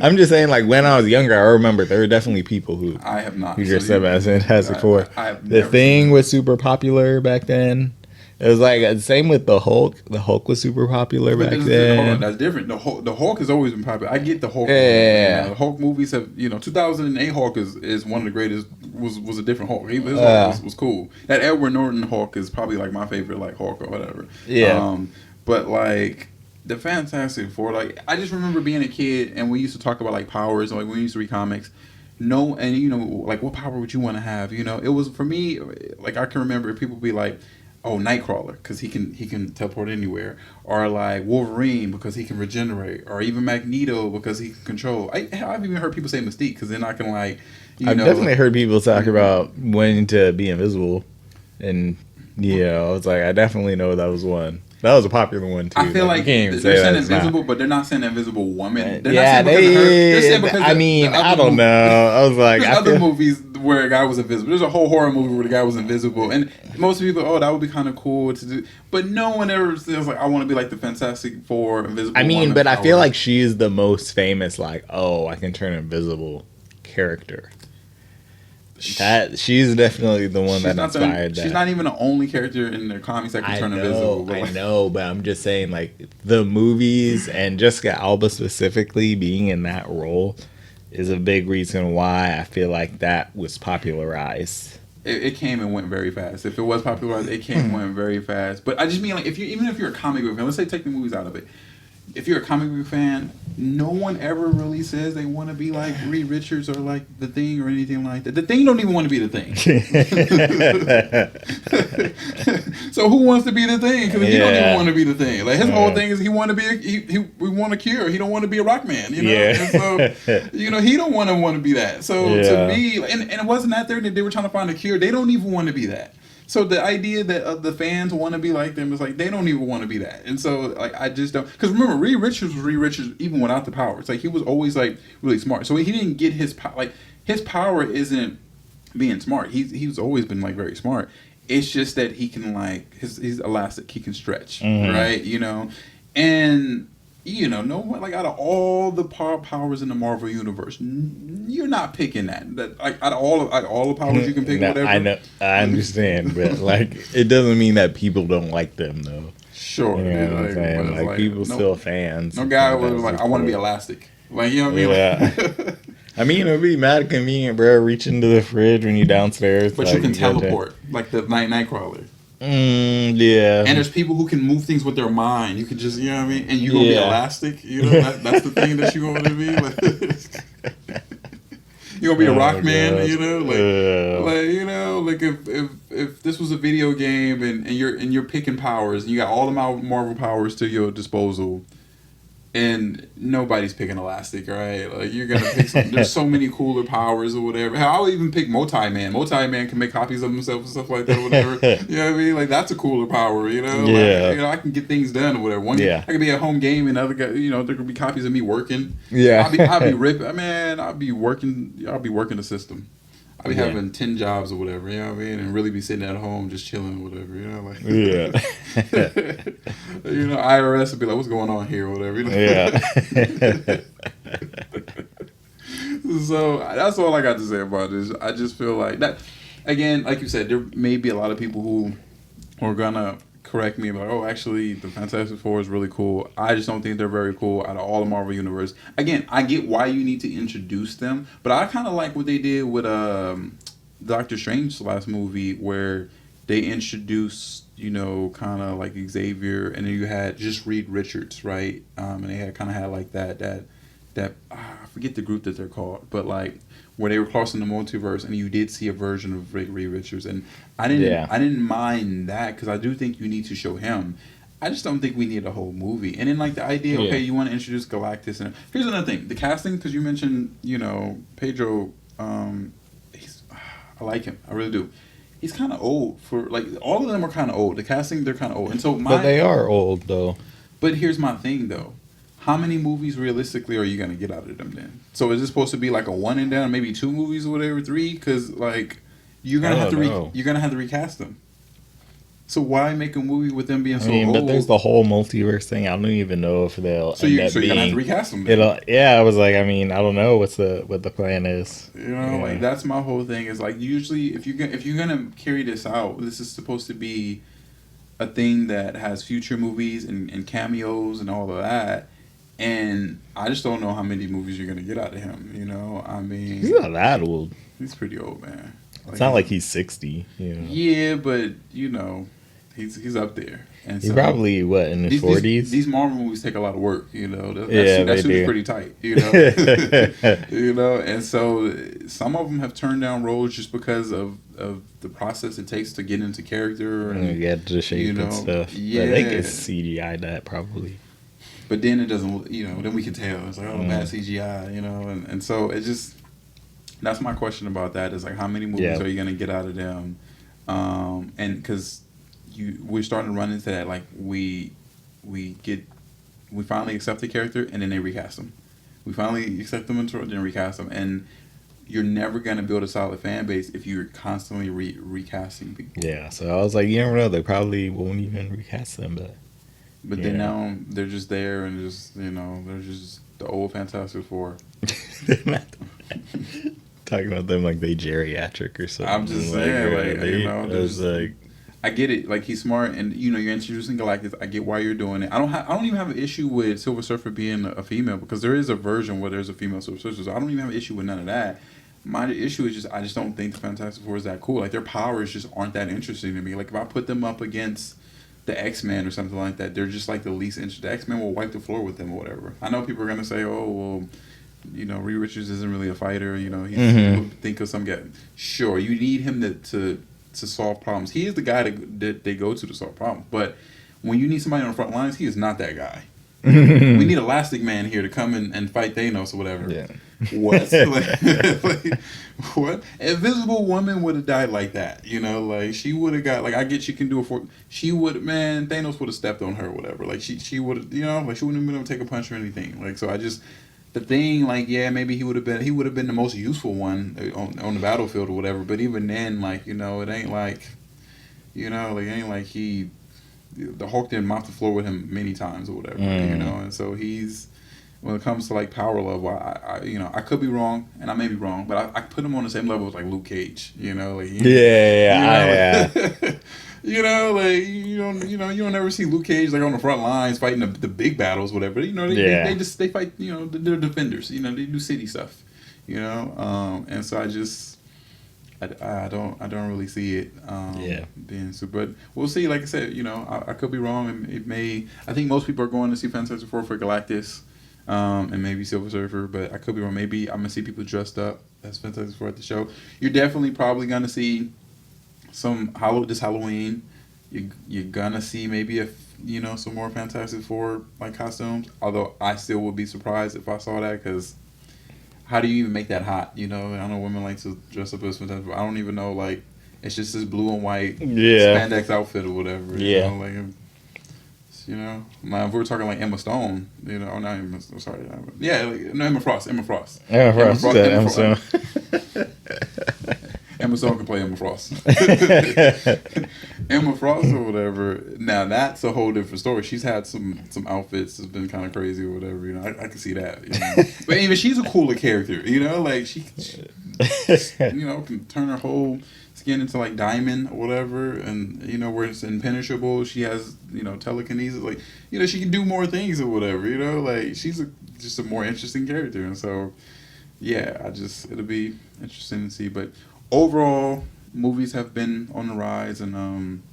I'm just saying, like when I was younger, I remember there were definitely people who I have not who dressed up as Fantastic Four. The Thing Thing was super popular back then. It was like the same with the Hulk. The Hulk was super popular back then. Hold on, that's different. The Hulk has always been popular. I get the Hulk. Yeah. The Hulk movies have, you know, 2008 Hulk is one of the greatest. Was a different Hulk. His Hulk was cool. That Edward Norton Hulk is probably like my favorite, like Hulk or whatever. Yeah. But like the Fantastic Four, like I just remember being a kid and we used to talk about like powers, and like when we used to read comics. No, and you know, like what power would you want to have? You know, it was for me. Like I can remember people be like, "Oh, Nightcrawler because he can teleport anywhere," or like Wolverine because he can regenerate, or even Magneto because he can control. I've even heard people say Mystique because then I can like. I've definitely heard people talk about wanting to be invisible, and yeah, I was like, I definitely know that was one. That was a popular one too. I feel like they're saying invisible, but they're not saying invisible woman. They're yeah, not saying they're saying because I mean, I don't know. I was like, there's other movies where a guy was invisible. There's a whole horror movie where the guy was invisible, and most people, oh, that would be kind of cool to do. But no one ever says like, I want to be like the Fantastic Four, invisible. I mean, woman but power. I feel like she's the most famous. Like, oh, I can turn invisible character. That she's definitely the one that inspired that. She's not even the only character in the comics that can turn invisible. I know, but I'm just saying, like the movies and Jessica Alba specifically being in that role is a big reason why I feel like that was popularized. It came and went very fast. If it was popularized, it came and went very fast. But I just mean like even if you're a comic book fan, let's say take the movies out of it. if you're a comic book fan, no one ever really says they want to be like Reed Richards or like the Thing or anything like that. The Thing don't even want to be the Thing. So who wants to be the Thing? Because he don't even want to be the Thing. Like his whole thing is he want to be we want a cure. He don't want to be a rock man. You know, and so he don't want to be that. So to me, and it wasn't that they were trying to find a cure. They don't even want to be that. So the idea that the fans want to be like them is like they don't even want to be that, and so like I just don't. Because remember, Reed Richards was Reed Richards even without the powers. Like he was always like really smart. So he didn't get his his power isn't being smart. He's always been like very smart. It's just that he can like he's elastic. He can stretch, right? And. No one like out of all the powers in the Marvel universe, you're not picking that. Like out of all the powers you can pick, whatever. I know, I understand, but like it doesn't mean that people don't like them though. Sure, you know what I'm saying? Like people still fans. No guy was like, I want to be elastic. Like you know what I mean? Yeah. I mean, it would be mad convenient, bro. Reach into the fridge when you're downstairs. But like, you can teleport, like the Nightcrawler. Yeah. And there's people who can move things with their mind. You could just, you know what I mean? And you're going to be elastic. That's the thing that you're going to be. Like, you're going to be a rock man, Like if this was a video game and you're picking powers and you got all the Marvel powers to your disposal and nobody's picking elastic, right? Like you're gonna pick there's so many cooler powers or whatever. Hell, I'll even pick Multi-Man. Multi-Man can make copies of himself and stuff like that or whatever. You know what I mean? Like that's a cooler power, Yeah. Like, I can get things done or whatever. I could be at home gaming, other guy, there could be copies of me working. Yeah. I'll be ripping. Man, I'll be working the system. I'll be having 10 jobs or whatever, you know what I mean? And really be sitting at home just chilling or whatever, like. Yeah. IRS would be like, what's going on here or whatever, Yeah. So that's all I got to say about this. I just feel like that, again, like you said, there may be a lot of people who are going to correct me like, oh, actually, the Fantastic Four is really cool. I just don't think they're very cool out of all the Marvel Universe. Again, I get why you need to introduce them, but I kind of like what they did with Doctor Strange's last movie where they introduced, kind of like Xavier, and then you had just Reed Richards, right? And they had like that I forget the group that they're called, but like where they were crossing the multiverse, and you did see a version of Reed Richards, and I didn't mind that because I do think you need to show him. I just don't think we need a whole movie. And then like the idea, okay, you want to introduce Galactus, and here's another thing: the casting, because you mentioned, Pedro. I like him, I really do. He's kind of old for like all of them are kind of old. The casting, they're kind of old, and so but they are old though. But here's my thing though. How many movies realistically are you going to get out of them then? So is it supposed to be like a one and done, maybe 2 movies or whatever, 3? Because like you're gonna have to recast them. So why make a movie with them being so old? But there's the whole multiverse thing. I don't even know if they'll. So you're gonna have to recast them. Then. I was like, I don't know what the plan is. Like that's my whole thing. Is like usually if you're gonna carry this out, this is supposed to be a thing that has future movies and cameos and all of that. And I just don't know how many movies you're gonna get out of him. I mean, he's not that old. He's pretty old, man. It's not like he's 60. Yeah, but he's up there. And he's probably in his 40s. These Marvel movies take a lot of work. That suit is pretty tight. And so some of them have turned down roles just because of the process it takes to get into character and you get to shape and stuff. Yeah, I think it's CGI that probably. But then it doesn't, then we can tell. It's like, bad CGI, and so it just, that's my question about that is like, how many movies are you going to get out of them? And because we're starting to run into that, like we finally accept the character and then they recast them. We finally accept them and then recast them. And you're never going to build a solid fan base if you're constantly recasting people. Yeah, so I was like, you never know. They probably won't even recast them, But then now they're just there and just, they're just the old Fantastic Four. Talking about them like they geriatric or something. I'm just saying, I get it. Like he's smart, and you're introducing Galactus. I get why you're doing it. I don't even have an issue with Silver Surfer being a female because there is a version where there's a female Silver Surfer. So I don't even have an issue with none of that. My issue is I just don't think the Fantastic Four is that cool. Like their powers just aren't that interesting to me. Like if I put them up against the X-Men or something like that. They're just like the least interested. The X-Men will wipe the floor with them or whatever. I know people are gonna say, oh well, Reed Richards isn't really a fighter. He'll think of some guy. Sure, you need him to solve problems. He is the guy that they go to solve problems. But when you need somebody on the front lines, he is not that guy. We need Elastic Man here to come in and fight Thanos or whatever. Yeah. What? What? Invisible Woman would have died like that. Like she would have got, like, I get she can do she would, man, Thanos would have stepped on her or whatever. Like she would have, like she wouldn't have been able to take a punch or anything. Like, so the thing, like, yeah, maybe he would have been the most useful one on the battlefield or whatever. But even then, like, it ain't like, the Hulk didn't mop the floor with him many times or whatever, and so when it comes to like power level, I could be wrong, and I may be wrong, but I put him on the same level as like Luke Cage, like you don't ever see Luke Cage like on the front lines fighting the big battles, whatever. They fight, they're defenders, they do city stuff, and so I don't really see it being super. But we'll see. Like I said, I could be wrong, and it may. I think most people are going to see Fantastic Four for Galactus, and maybe Silver Surfer. But I could be wrong. Maybe I'm gonna see people dressed up as Fantastic Four at the show. You're definitely probably gonna see this Halloween. You're gonna see maybe some more Fantastic Four like costumes. Although I still would be surprised if I saw that, because how do you even make that hot? I know women like to dress up as Fantastic Four. I don't even know, like, it's just this blue and white spandex outfit or whatever. Now if we're talking like Emma Stone, not Emma. Sorry, Emma Frost. Emma Frost. Emma Stone can play Emma Frost. Emma Frost or whatever. Now that's a whole different story. She's had some outfits that's been kind of crazy or whatever. I can see that. But even she's a cooler character. Like she can turn her whole skin into like diamond or whatever, and where it's impenetrable. She has telekinesis. Like she can do more things or whatever. Like she's just a more interesting character, and so it'll be interesting to see, but. Overall, movies have been on the rise, and I'm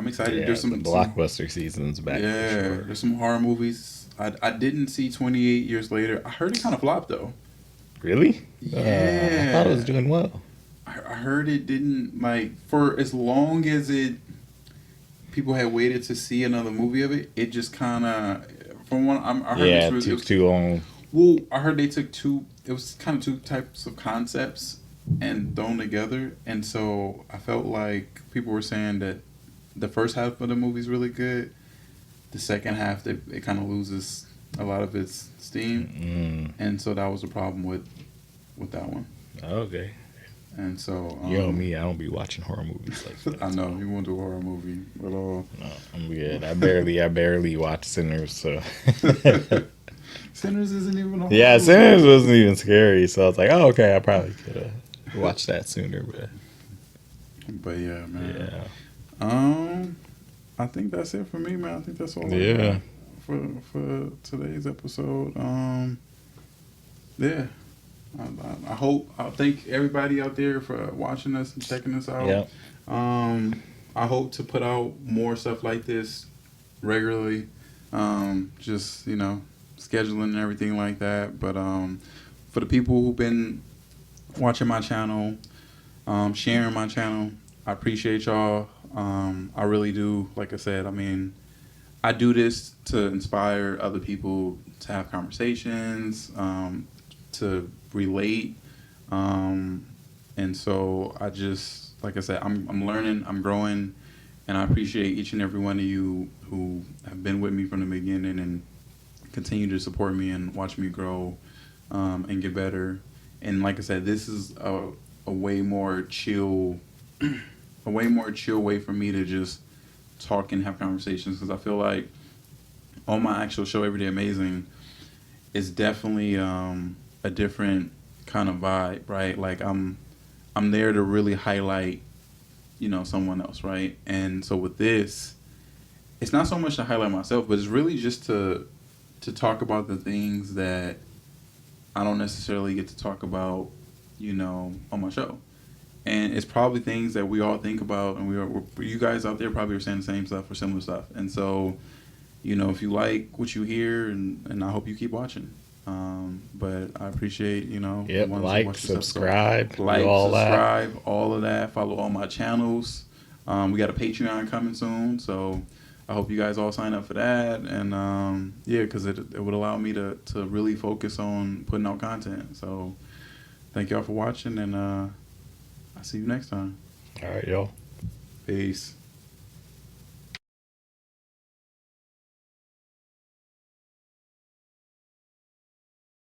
excited. There's some blockbuster seasons back. Yeah, for sure. There's some horror movies. I didn't see 28 Years Later. I heard it kind of flopped though. Really? Yeah, I thought it was doing well. I heard it didn't, like, for as long as people had waited to see another movie of it. It just kind of, I heard it took too long. Well, I heard they took two. It was kind of two types of concepts and thrown together, and so I felt like people were saying that the first half of the movie is really good. The second half, it kind of loses a lot of its steam, and so that was the problem with that one. Okay. And so you know me, I don't be watching horror movies like that. I know you won't do a horror movie at all. No, I'm good. I barely watch Sinners, so. Sinners isn't even a horror movie. Sinners wasn't even scary, so I was like, oh, okay, I probably could have watched that sooner, but yeah, man. Yeah. I think that's it for me, man. I think that's all. Yeah. For today's episode. Yeah. I thank everybody out there for watching us and checking us out. Yeah. I hope to put out more stuff like this regularly. Just scheduling and everything like that. But for the people who've been watching my channel, sharing my channel, I appreciate y'all. I really do. Like I said, I mean, I do this to inspire other people to have conversations, to relate, and so I just, like I said, I'm learning, I'm growing, and I appreciate each and every one of you who have been with me from the beginning and continue to support me and watch me grow, and get better. And like I said, this is a way more chill, way for me to just talk and have conversations, because I feel like on my actual show, Everyday Amazing, it's definitely a different kind of vibe, right? Like I'm there to really highlight, someone else, right? And so with this, it's not so much to highlight myself, but it's really just to talk about the things that I don't necessarily get to talk about, on my show. and it's probably things that we all think about, and you guys out there probably are saying the same stuff or similar stuff. And so, if you like what you hear, and I hope you keep watching. But I appreciate, Yep, the ones who like, watch this episode. subscribe, Like, do all subscribe, all of that. Follow all my channels. We got a Patreon coming soon, so I hope you guys all sign up for that. And because it would allow me to really focus on putting out content. So thank y'all for watching, and I'll see you next time. All right, y'all. Peace.